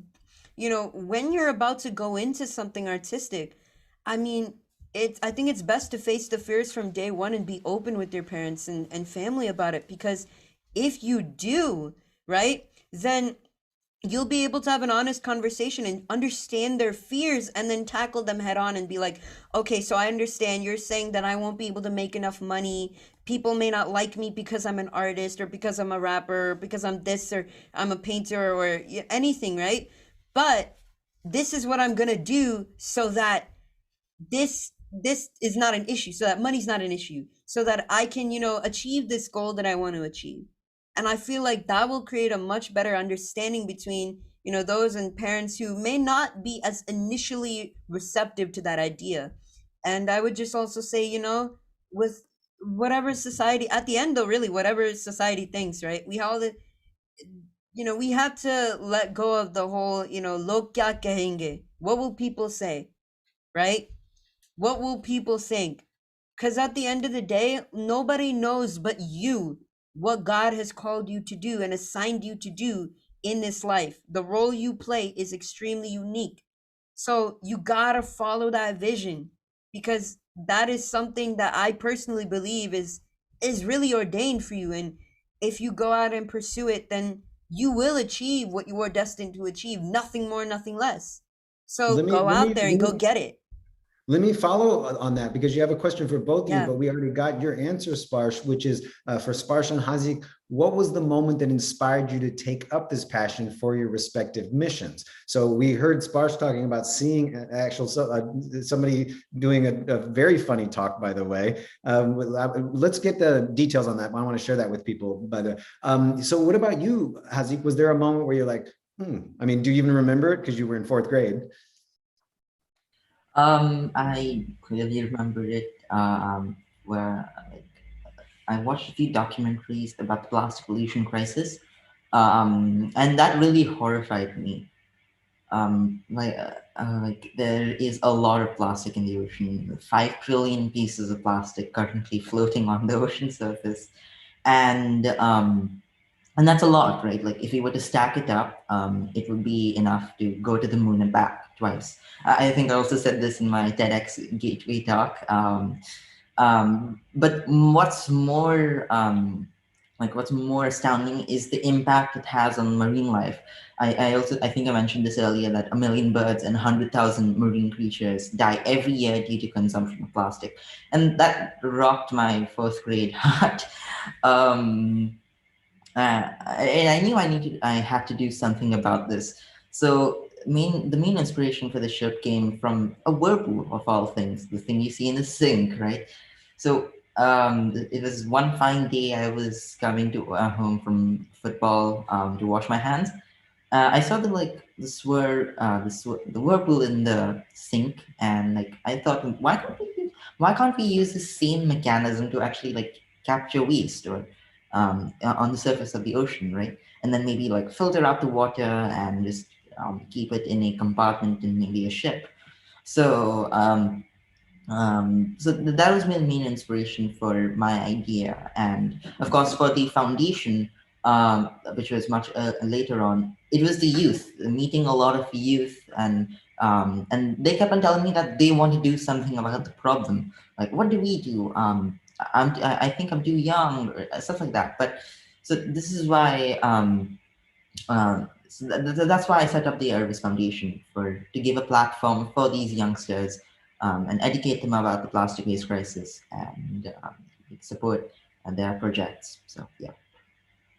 when you're about to go into something artistic, I mean, I think it's best to face the fears from day one and be open with your parents and family about it. Because if you do, right, then you'll be able to have an honest conversation and understand their fears and then tackle them head on and be like, okay, so I understand you're saying that I won't be able to make enough money. People may not like me because I'm an artist or because I'm a rapper or because I'm this or I'm a painter or anything, right? But this is what I'm going to do so that this is not an issue, so that money's not an issue, so that I can, achieve this goal that I want to achieve. And I feel like that will create a much better understanding between, those and parents who may not be as initially receptive to that idea. And I would just also say, with whatever society, at the end though, really, whatever society thinks, right? We have to let go of the whole, log kya kahenge? What will people say, right? What will people think? Because at the end of the day, nobody knows but you what God has called you to do and assigned you to do in this life. The role you play is extremely unique. So you gotta follow that vision, because that is something that I personally believe is really ordained for you. And if you go out and pursue it, then you will achieve what you are destined to achieve. Nothing more, nothing less. So Let me go let me out there and let go me get it. Let me follow on that, because you have a question for both of you, Yeah. but we already got your answer, Sparsh, which is for Sparsh and Haaziq. What was the moment that inspired you to take up this passion for your respective missions? So we heard Sparsh talking about seeing somebody doing a very funny talk, by the way. Let's get the details on that. I want to share that with people. So what about you, Haaziq? Was there a moment where you're like, I mean, do you even remember it? Because you were in 4th grade. I clearly remember it, where like, I watched a few documentaries about the plastic pollution crisis, and that really horrified me. Like there is a lot of plastic in the ocean, 5 trillion pieces of plastic currently floating on the ocean surface, and um, and that's a lot, right? Like if we were to stack it up, it would be enough to go to the moon and back twice. I think I also said this in my TEDx Gateway talk. But what's more astounding is the impact it has on marine life. I think I mentioned this earlier, that 1 million birds and 100,000 marine creatures die every year due to consumption of plastic, and that rocked my 4th grade heart. um, and I knew I had to do something about this. So the main inspiration for the ship came from a whirlpool of all things, the thing you see in the sink, right? So it was one fine day. I was coming to home from football to wash my hands. I saw the whirlpool in the sink, and like I thought, why can't we use the same mechanism to actually like capture waste or on the surface of the ocean, right? And then maybe like filter out the water and just keep it in a compartment in maybe a ship. So that was my main inspiration for my idea, and of course for the foundation, which was much later on. It was the youth, meeting a lot of youth, and they kept on telling me that they want to do something about the problem. Like, what do we do? I think I'm too young, or stuff like that. But so this is why. That's why I set up the Irvis Foundation, to give a platform for these youngsters, and educate them about the plastic waste crisis, and support their projects. So yeah.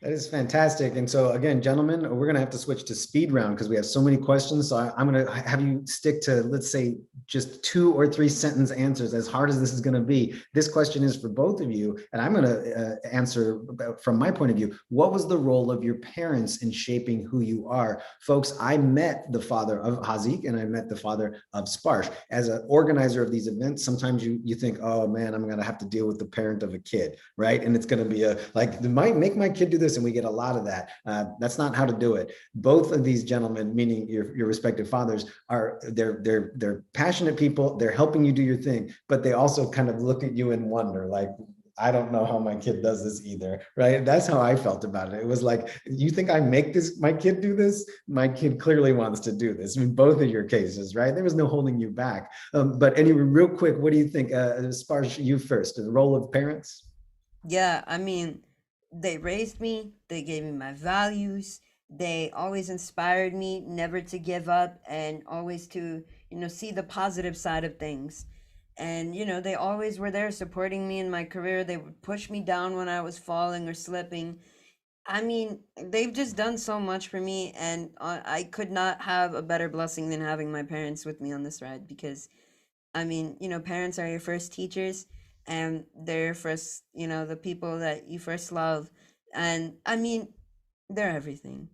That is fantastic. And so again, gentlemen, we're going to have to switch to speed round because we have so many questions. So I'm going to have you stick to, let's say, just 2 or 3 sentence answers, as hard as this is going to be. This question is for both of you, and I'm going to answer from my point of view. What was the role of your parents in shaping who you are? Folks, I met the father of Haaziq and I met the father of Sparsh. As an organizer of these events, sometimes you think, oh man, I'm going to have to deal with the parent of a kid, right? And it's going to be like, might make my kid do this, and we get a lot of that. That's not how to do it. Both of these gentlemen, meaning your respective fathers, they're passionate people. They're helping you do your thing, but they also kind of look at you and wonder, like, I don't know how my kid does this either, right? That's how I felt about it. It was like, you think I make my kid do this? My kid clearly wants to do this. I mean, both of your cases, right? There was no holding you back. But anyway, real quick, what do you think? Sparsh, you first, the role of parents? Yeah, I mean, they raised me, they gave me my values, they always inspired me never to give up and always to, see the positive side of things. And, they always were there supporting me in my career. They would push me down when I was falling or slipping. I mean, they've just done so much for me, and I could not have a better blessing than having my parents with me on this ride, because I mean, parents are your first teachers, and they're your first, the people that you first love. And I mean, they're everything.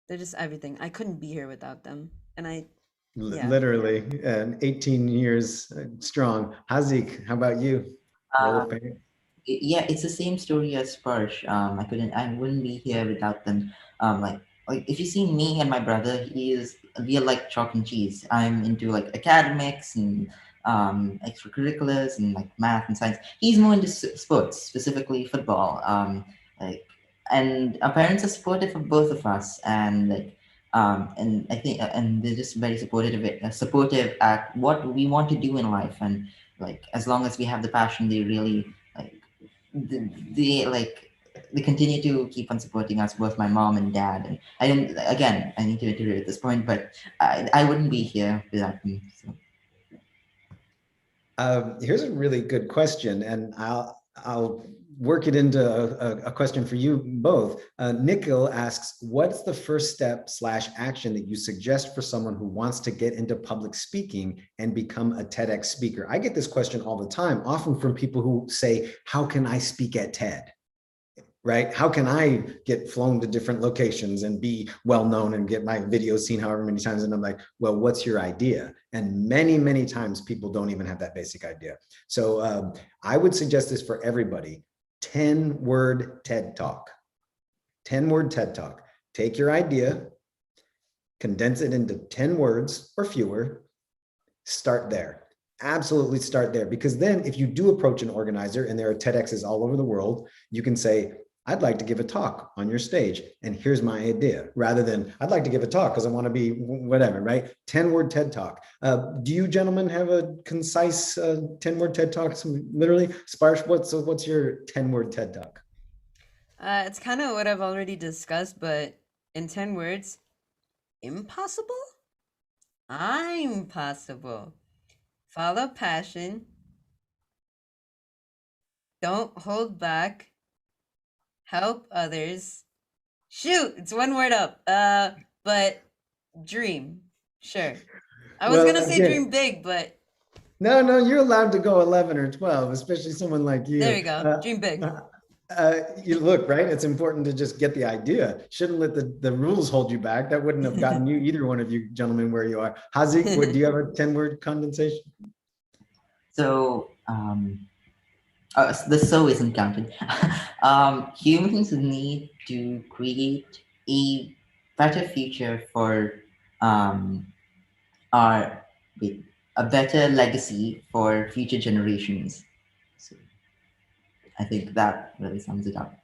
They're just everything. I couldn't be here without them. And yeah. Literally, and 18 years strong. Haaziq, how about you? Role of Um, parent? Yeah, it's the same story as Sparsh. I wouldn't be here without them. Like if you see me and my brother, we are like chalk and cheese. I'm into like academics and extracurriculars and like math and science. He's more into sports, specifically football. Like, and our parents are supportive of both of us, and like, and I think, and they're just very supportive at what we want to do in life, and like as long as we have the passion, they really like they like they continue to keep on supporting us, both my mom and dad. And I don't again I need to iterate at this point, but I wouldn't be here without them. So. Here's a really good question, and I'll work it into a question for you both. Nikhil asks, what's the first step / action that you suggest for someone who wants to get into public speaking and become a TEDx speaker? I get this question all the time, often from people who say, how can I speak at TED? Right? How can I get flown to different locations and be well known and get my videos seen however many times? And I'm like, well, what's your idea? And many, many times people don't even have that basic idea. So I would suggest this for everybody. 10-word TED Talk. 10-word TED Talk. Take your idea, condense it into 10 words or fewer, start there. Absolutely start there, because then if you do approach an organizer, and there are TEDx's all over the world, you can say, I'd like to give a talk on your stage, and here's my idea, rather than I'd like to give a talk because I want to be whatever, right? 10-word TED Talk. Do you gentlemen have a concise 10-word TED Talk? Literally, Sparsh, what's your 10-word TED Talk? It's kind of what I've already discussed, but in 10 words, impossible? I'm possible. Follow passion. Don't hold back. Help others. Shoot, it's one word up. But dream. Sure. I was gonna say dream big, but no, you're allowed to go 11 or 12, especially someone like you. There you go. Dream big. You look, right? It's important to just get the idea. Shouldn't let the rules hold you back. That wouldn't have gotten you, either one of you gentlemen, where you are. Haaziq, do you have a 10-word condensation? So the so isn't counted. Humans need to create a better future for our a better legacy for future generations. So I think that really sums it up.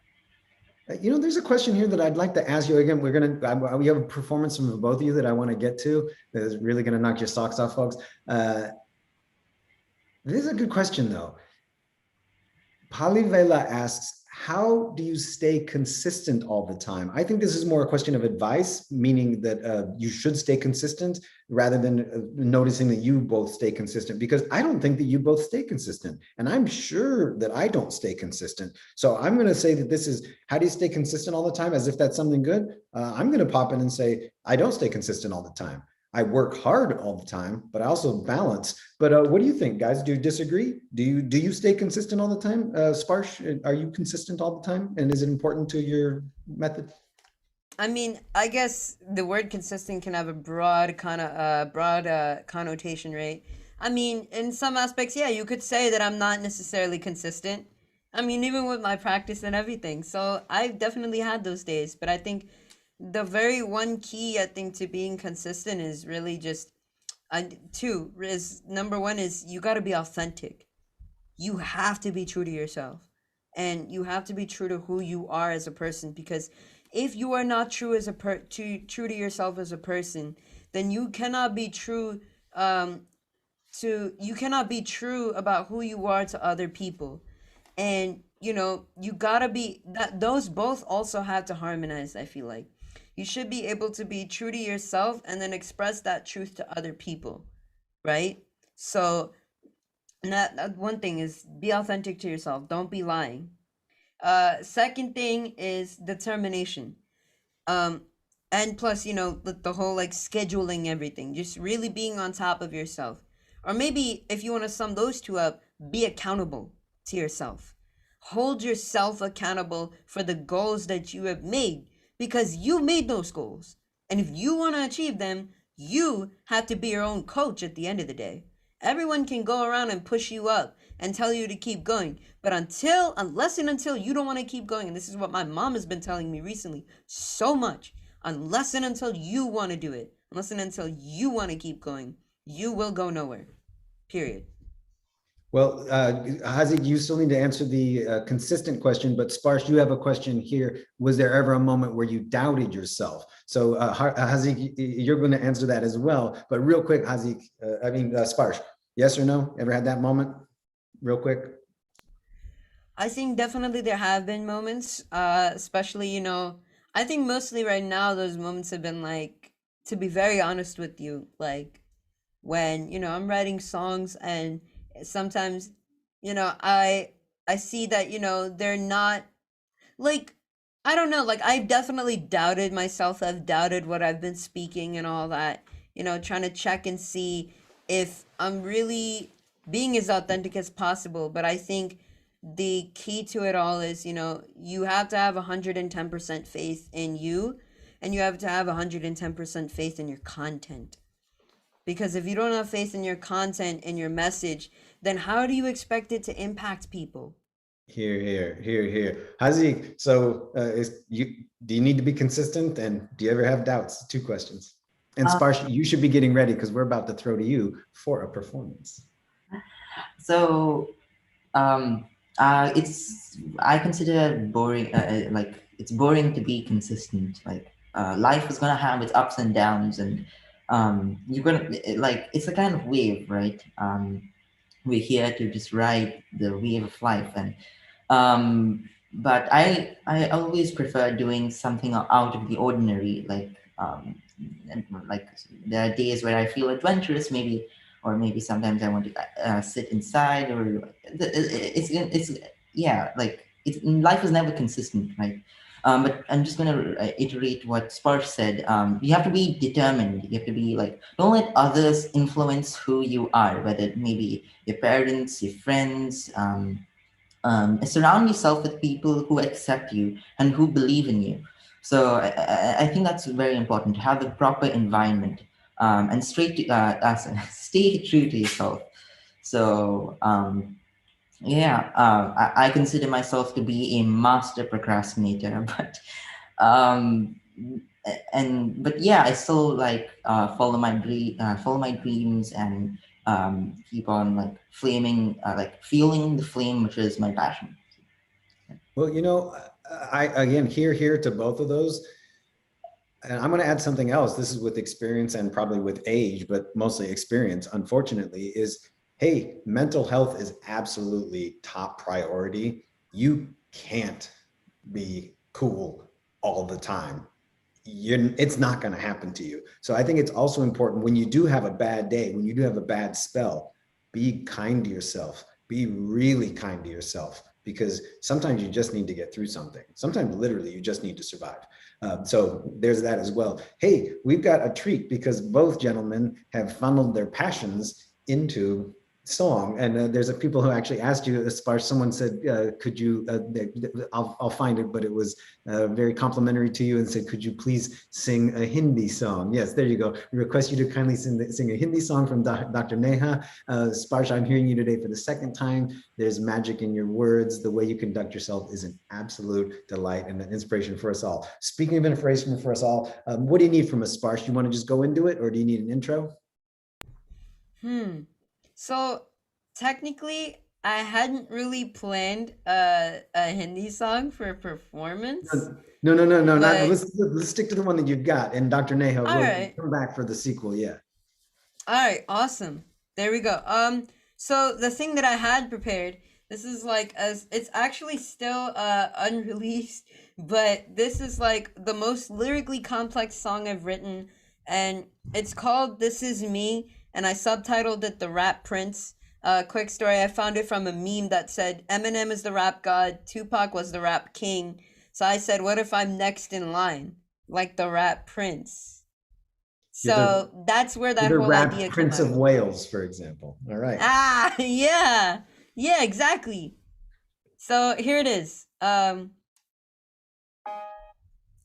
You know, there's a question here that I'd like to ask you. Again, we have a performance from both of you that I want to get to that is really going to knock your socks off, folks. This is a good question, though. Palivela asks, how do you stay consistent all the time? I think this is more a question of advice, meaning that you should stay consistent rather than noticing that you both stay consistent, because I don't think that you both stay consistent. And I'm sure that I don't stay consistent. So I'm going to say that this is, how do you stay consistent all the time? As if that's something good. I'm going to pop in and say, I don't stay consistent all the time. I work hard all the time, but I also balance. But what do you think, guys? Do you disagree? Do you stay consistent all the time? Sparsh, are you consistent all the time? And is it important to your method? I mean, I guess the word consistent can have a broad connotation, right? I mean, in some aspects, yeah, you could say that I'm not necessarily consistent. I mean, even with my practice and everything. So I've definitely had those days, but I think the very one key, I think, to being consistent is really just number one is you got to be authentic. You have to be true to yourself, and you have to be true to who you are as a person, because if you are not true as true to yourself as a person, then you cannot be true you cannot be true about who you are to other people. And you gotta be that, those both also have to harmonize. I feel like you should be able to be true to yourself and then express that truth to other people, right? So that one thing is, be authentic to yourself, don't be lying. Second thing is determination. And plus, the whole like scheduling everything, just really being on top of yourself. Or maybe if you want to sum those two up, be accountable to yourself. Hold yourself accountable for the goals that you have made, because you made those goals. And if you want to achieve them, you have to be your own coach at the end of the day. everyone can go around and push you up and tell you to keep going. But unless and until you don't want to keep going, and this is what my mom has been telling me recently so much, unless and until you want to do it, unless and until you want to keep going, you will go nowhere. Period. Well, Haaziq, you still need to answer the consistent question, but Sparsh, you have a question here. Was there ever a moment where you doubted yourself? So Haaziq, you're going to answer that as well. But real quick, Haaziq, Sparsh, yes or no? Ever had that moment? Real quick. I think definitely there have been moments, especially, I think mostly right now those moments have been like, to be very honest with you, like when, I'm writing songs and sometimes, I see that, they're not like, I don't know, like I've definitely doubted myself. I've doubted what I've been speaking and all that, trying to check and see if I'm really being as authentic as possible. But I think the key to it all is, you have to have 110% faith in you, and you have to have 110% faith in your content. Because if you don't have faith in your content and your message, then how do you expect it to impact people? Here. Haaziq, so do you need to be consistent, and do you ever have doubts? 2 questions. And Sparsh, you should be getting ready because we're about to throw to you for a performance. So I consider boring, like it's boring to be consistent. Like life is gonna have its ups and downs, and you're gonna like it's a kind of wave, right? We're here to just ride the wave of life, and but I always prefer doing something out of the ordinary, and, like there are days where I feel adventurous, maybe, or maybe sometimes I want to sit inside, or it's yeah, like life is never consistent, right? But I'm just gonna iterate what Sparsh said. You have to be determined. You have to be like, don't let others influence who you are, whether maybe your parents, your friends. Surround yourself with people who accept you and who believe in you. So I think that's very important to have the proper environment, and stay true to yourself. So yeah, I consider myself to be a master procrastinator, um, but yeah, I still like follow my dreams, and keep on like like fueling the flame, which is my passion. Well, I again here to both of those. And I'm going to add something else. This is with experience and probably with age, but mostly experience, unfortunately, is hey, mental health is absolutely top priority. You can't be cool all the time. It's not going to happen to you. So I think it's also important when you do have a bad day, when you do have a bad spell, be kind to yourself, be really kind to yourself, because sometimes you just need to get through something. Sometimes literally you just need to survive. So there's that as well. Hey, we've got a treat because both gentlemen have funneled their passions into song, and there's a people who actually asked you, as far as someone said, could you, I'll find it, but it was very complimentary to you and said, could you please sing a Hindi song? Yes, there you go. We request you to kindly sing a Hindi song from Dr. Neha. Sparsh, I'm hearing you today for the second time. There's magic in your words. The way you conduct yourself is an absolute delight and an inspiration for us all. Speaking of inspiration for us all, what do you need from us, Sparsh? You want to just go into it, or do you need an intro? So technically, I hadn't really planned a Hindi song for a performance. No. But Let's stick to the one that you've got. And Dr. Neha, all we'll right, come back for the sequel. Yeah. all right, awesome. There we go. So the thing that I had prepared, this is like as it's actually still unreleased, but this is like the most lyrically complex song I've written, and it's called "This Is Me," and I subtitled it "The Rap Prince." Quick story: I found it from a meme that said Eminem is the rap god, Tupac was the rap king. So I said, what if I'm next in line, like the rap prince? You're the So that's where you're that the whole rap idea came Prince out of of. Wales, for example. All right. Ah, yeah. Yeah, exactly. So here it is. All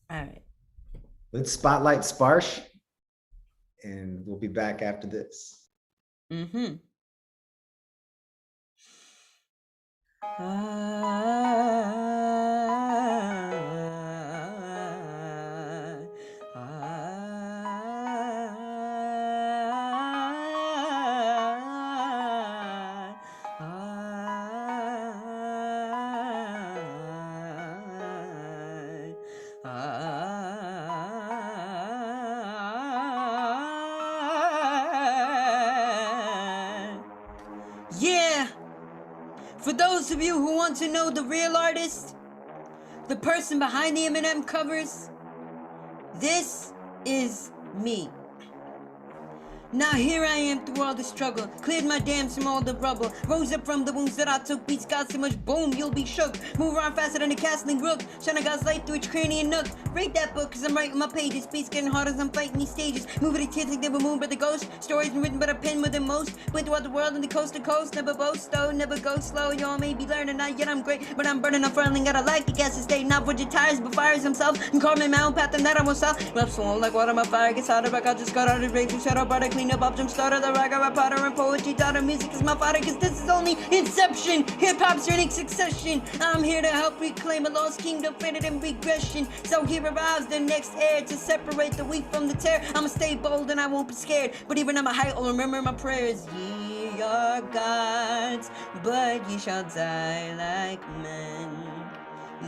right. Let's spotlight Sparsh, and we'll be back after this. Mm-hmm. Yeah, for those of you who want to know the real artist, the person behind the Eminem covers, this is me. Now here I am through all the struggle, cleared my dams from all the rubble, rose up from the wounds that I took, beats got so much boom, you'll be shook, move around faster than a castling rook, shine a God's light through each cranium nook, read that book cause I'm writing my pages, beats getting harder as I'm fighting these stages, moving the tears like they were moved by the ghost, stories been written by the pen more than most, went throughout the world and the coast to coast, never boast though, never go slow, y'all may be learning not yet I'm great, but I'm burning, I'm firming, got a like, I guess to stay, not for your tires, but fires himself, I'm carving my own path and that I won't stop, left swollen like water, my fire gets hotter, back I just got out of rage, shut up, I clean up, jump started the rock, rap, potter, and poetry, daughter, music is my father, cause this is only inception, hip-hop's turning succession, I'm here to help reclaim a lost kingdom, faded in regression, so here arrives the next heir to separate the wheat from the tare, I'ma stay bold and I won't be scared, but even at my height, I'll remember my prayers, ye are gods, but ye shall die like men.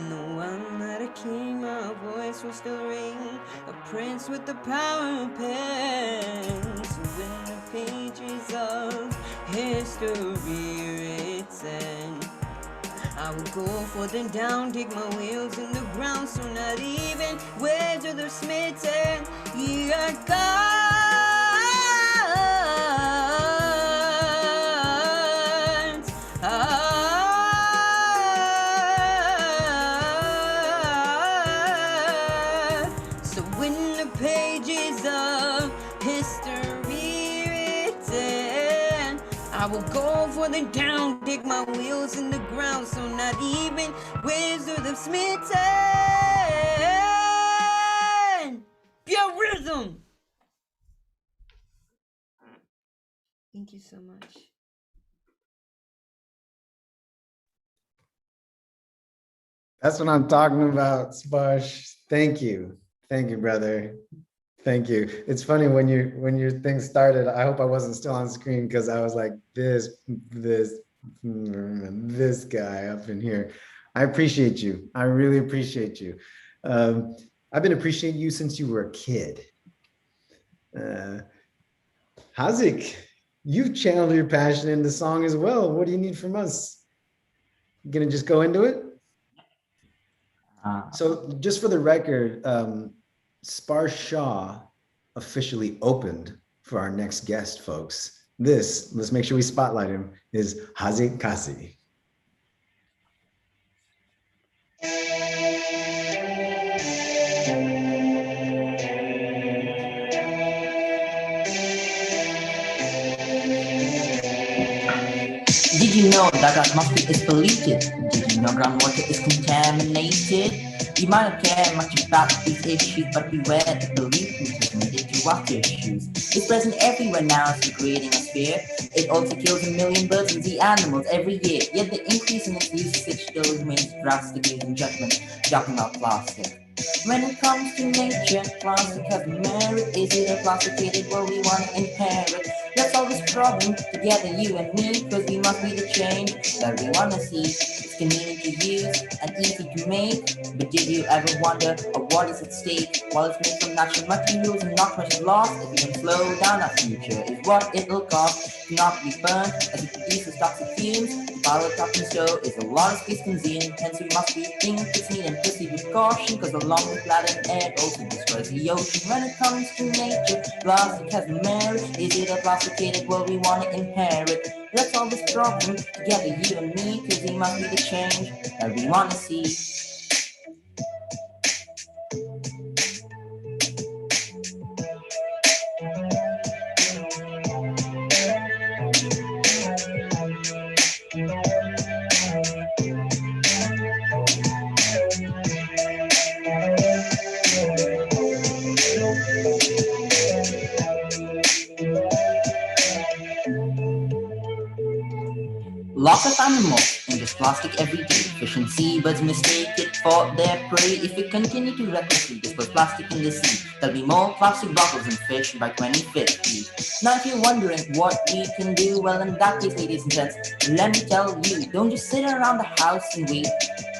No, I'm not a king, my voice will still ring, a prince with the power of pen. So when the pages of history written, I will go forth and down, dig my wheels in the ground, so not even words of the smitten, ye are gods. I will go for the down, dig my wheels in the ground, so not even wizard of smitten. Pure rhythm. Thank you so much. That's what I'm talking about, Sparsh. Thank you. Thank you, brother. Thank you. It's funny when your thing started, I hope I wasn't still on screen because I was like, this guy up in here. I appreciate you. I really appreciate you. I've been appreciating you since you were a kid. Haaziq, you've channeled your passion in the song as well. What do you need from us? You gonna just go into it? So just for the record, Sparsh Shah officially opened for our next guest, folks. This, let's make sure we spotlight him, is Haaziq Kazi. Did you know that atmosphere is polluted? Did you know groundwater is contaminated? You might not care much about these issues, but beware the pollutants has made it to water issues. It's present everywhere now, it's degrading a sphere. It also kills 1 million birds and sea animals every year. Yet the increase in its usage still remains drastic in judgment, talking about plastic. When it comes to nature, plastic has merit. Is it a plasticated world we want to inherit? Let's solve this problem together, you and me, cause we must be the change that we wanna see. It's convenient to use and easy to make, but did you ever wonder what is at stake? While it's made from natural materials and not much is lost, if we can slow down our future is what it'll cost to not be burnt as it produces toxic fumes. The pile of top and stove is a lot of space consumed, hence we must be think it's neat and proceed with caution, cause along with that and air also destroys the ocean. When it comes to nature, plastic has merit. Is it a plasticated world we want to inherit? Let's solve this problem together, you and me, cause we must be the change that we want to see. Lots of animals ingest plastic every day. Fish and seabirds mistake it for their prey. If we continue to recklessly dispose plastic in the sea, there'll be more plastic bottles and fish by 2050. Now if you're wondering what we can do, well in that case, ladies and gents, let me tell you, don't just sit around the house and wait.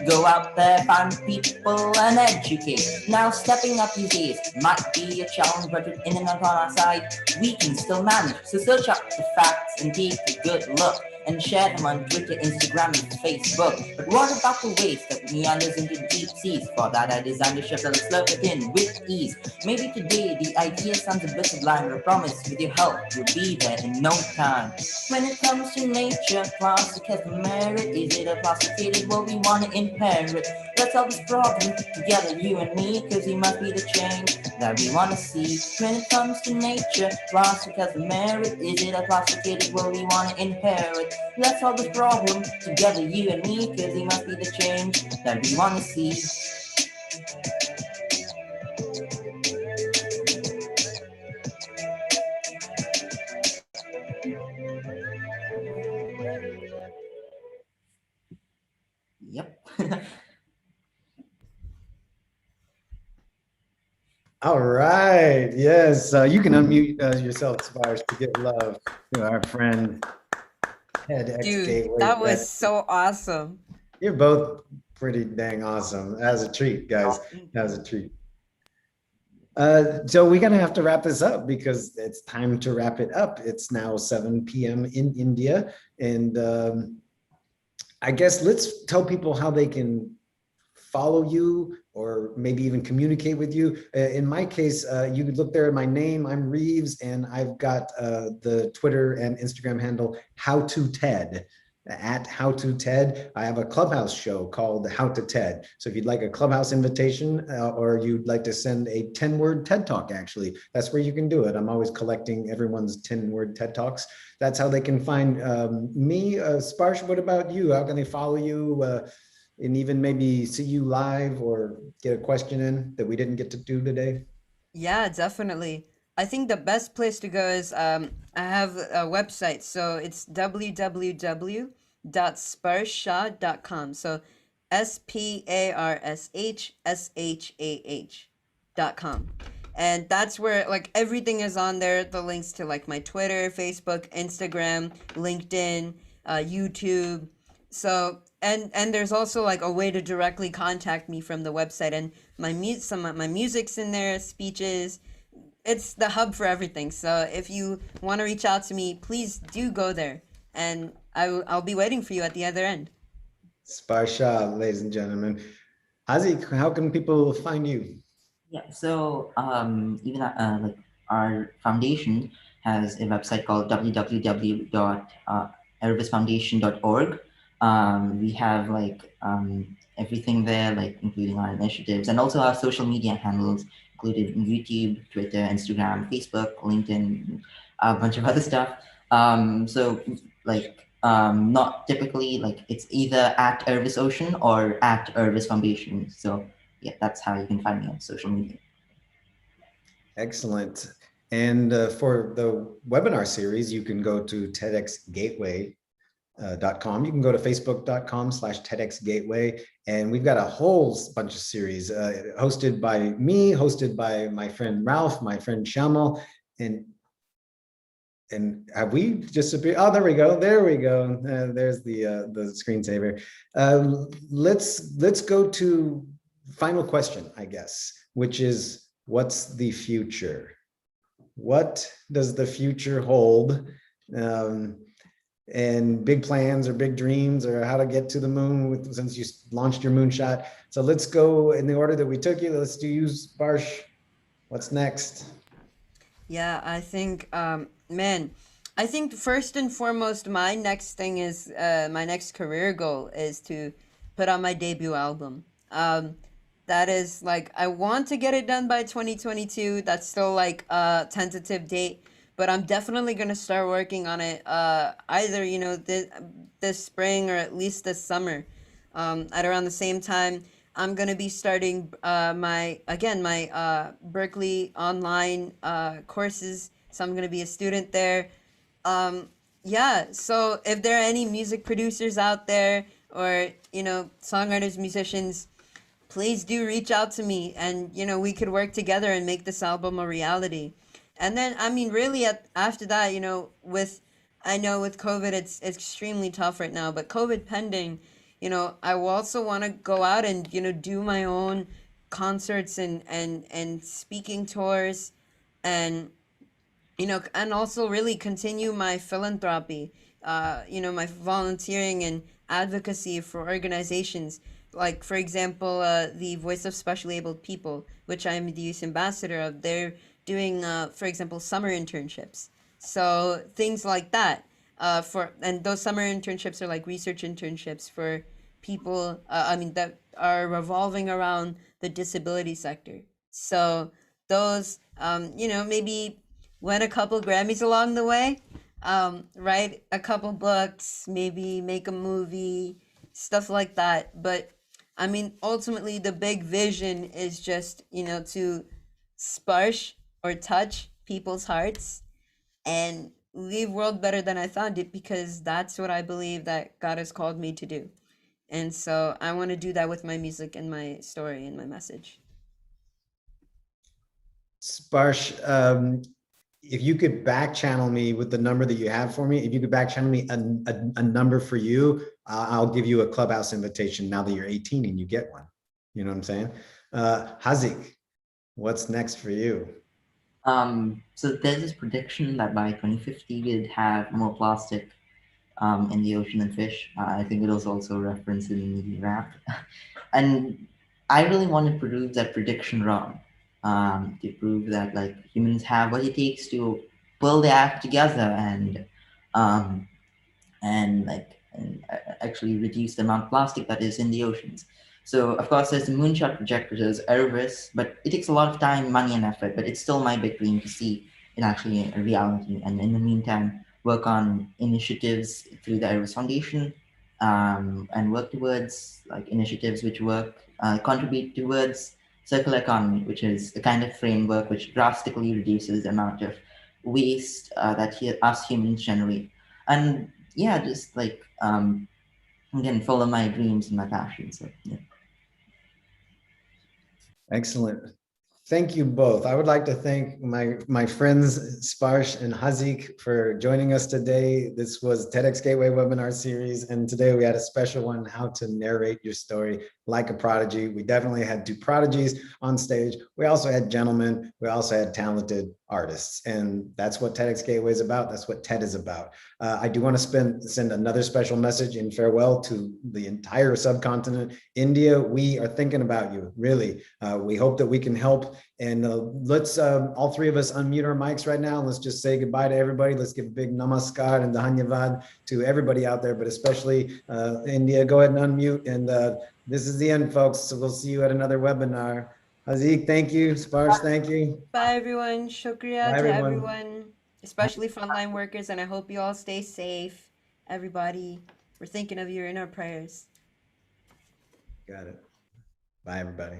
Go out there, find people and educate. Now stepping up these days might be a challenge, but with internet on our side, we can still manage. So search up the facts and take a good look and share them on Twitter, Instagram, and Facebook. But what about the waste that meanders into deep seas? For that I designed a ship that'll slurp it in with ease. Maybe today the idea sounds a bit sublime, but I promise with your help you'll be there in no time. When it comes to nature, plastic has the merit. Is it a plasticated world we want to inherit? Let's solve this problem together, you and me, cause we must be the change that we want to see. When it comes to nature, plastic has the merit. Is it a plasticated world we want to inherit? Let's solve this problem together, you and me, cause we must be the change that we want to see. Yep. All right. Yes. You can unmute yourself, Sparsh, to give love to our friend TEDx Dude, Gateway. that was so awesome. You're both pretty dang awesome. As a treat, guys. As a treat. So we're gonna have to wrap this up because it's time to wrap it up. It's now 7 p.m. in India, and I guess let's tell people how they can follow you or maybe even communicate with you. In my case, you could look there at my name. I'm Rives, and I've got the Twitter and Instagram handle How to TED. At How to TED. I have a Clubhouse show called How to TED. So if you'd like a Clubhouse invitation or you'd like to send a 10-word TED Talk, actually, that's where you can do it. I'm always collecting everyone's 10-word TED Talks. That's how they can find me. Sparsh, what about you? How can they follow you and even maybe see you live or get a question in that we didn't get to do today? Yeah, definitely. I think the best place to go is I have a website, so it's www.sparshshah.com. So SPARSHSHAH.com. And that's where like everything is on there. The links to like my Twitter, Facebook, Instagram, LinkedIn, YouTube. So and there's also like a way to directly contact me from the website, and some of my music's in there, speeches. It's the hub for everything. So if you want to reach out to me, please do go there, and I'll be waiting for you at the other end. Sparsh Shah, ladies and gentlemen. Haaziq, how can people find you? Yeah, so even like our foundation has a website called www.ervisfoundation.org. We have like everything there, like including our initiatives and also our social media handles, included in YouTube, Twitter, Instagram, Facebook, LinkedIn, a bunch of other stuff. So like not typically like it's either at Ervis Ocean or at Ervis Foundation. So yeah, that's how you can find me on social media. Excellent. And for the webinar series, you can go to TEDxGateway.com. You can go to Facebook.com/TEDxGateway. And we've got a whole bunch of series hosted by me, hosted by my friend Ralph, my friend Shamal, and have we disappeared? Oh, there we go. There we go. There's the screensaver. Let's go to final question, I guess, which is, what's the future? What does the future hold? And big plans or big dreams or how to get to the moon since you launched your moonshot. So let's go in the order that we took you. Let's do you, Sparsh. What's next? Yeah, I think, man, I think first and foremost, my next thing is, my next career goal is to put out my debut album. That is like, I want to get it done by 2022. That's still like a tentative date, but I'm definitely going to start working on it either, you know, this spring or at least this summer. At around the same time, I'm going to be starting my Berkeley online courses. So I'm going to be a student there. Yeah, so if there are any music producers out there or, songwriters, musicians, please do reach out to me and, we could work together and make this album a reality. And then, I mean, really, after that, I know with COVID, it's extremely tough right now, but COVID pending, I will also want to go out and, do my own concerts and speaking tours and and also really continue my philanthropy, my volunteering and advocacy for organizations. Like, for example, the Voice of Specially Abled People, which I'm the youth ambassador of, they're doing, for example, summer internships. So things like that. And those summer internships are like research internships for people, that are revolving around the disability sector. So those, maybe win a couple Grammys along the way, write a couple books, maybe make a movie, stuff like that. But I mean, ultimately, the big vision is just, to sparsh or touch people's hearts and leave world better than I found it, because that's what I believe that God has called me to do. And so I want to do that with my music and my story and my message. Sparsh, if you could back channel me with the number that you have for me, if you could back channel me a number for you, I'll give you a clubhouse invitation now that you're 18 and you get one. You know what I'm saying? Haaziq, what's next for you? So there's this prediction that by 2050 we'd have more plastic in the ocean than fish. I think it was also referenced in the rap. And I really want to prove that prediction wrong. To prove that like humans have what it takes to pull the act together um, and actually reduce the amount of plastic that is in the oceans. So of course there's the moonshot project, which is Erebus, but it takes a lot of time, money, and effort. But it's still my big dream to see it actually a reality. And in the meantime, work on initiatives through the Erebus Foundation, and work towards like initiatives which contribute towards circular economy, which is a kind of framework which drastically reduces the amount of waste that us humans generate. And yeah, just like again, follow my dreams and my passions. So yeah. Excellent. Thank you both. I would like to thank my friends Sparsh and Haaziq for joining us today. This was TEDx Gateway webinar series, and today we had a special one, how to narrate your story like a prodigy. We definitely had two prodigies on stage. We also had gentlemen. We also had talented artists, and that's what TEDx Gateway is about. That's what TED is about. I do want to send another special message in farewell to the entire subcontinent. India, we are thinking about you, really. We hope that we can help. And let's all three of us unmute our mics right now. Let's just say goodbye to everybody. Let's give a big namaskar and dhanyavad to everybody out there, but especially India. Go ahead and unmute. And this is the end, folks. So we'll see you at another webinar. Haaziq, thank you. Sparsh, thank you. Bye, everyone. Shukriya Bye, to everyone. everyone, especially frontline workers, and I hope you all stay safe. Everybody, we're thinking of you in our prayers. Got it. Bye, everybody.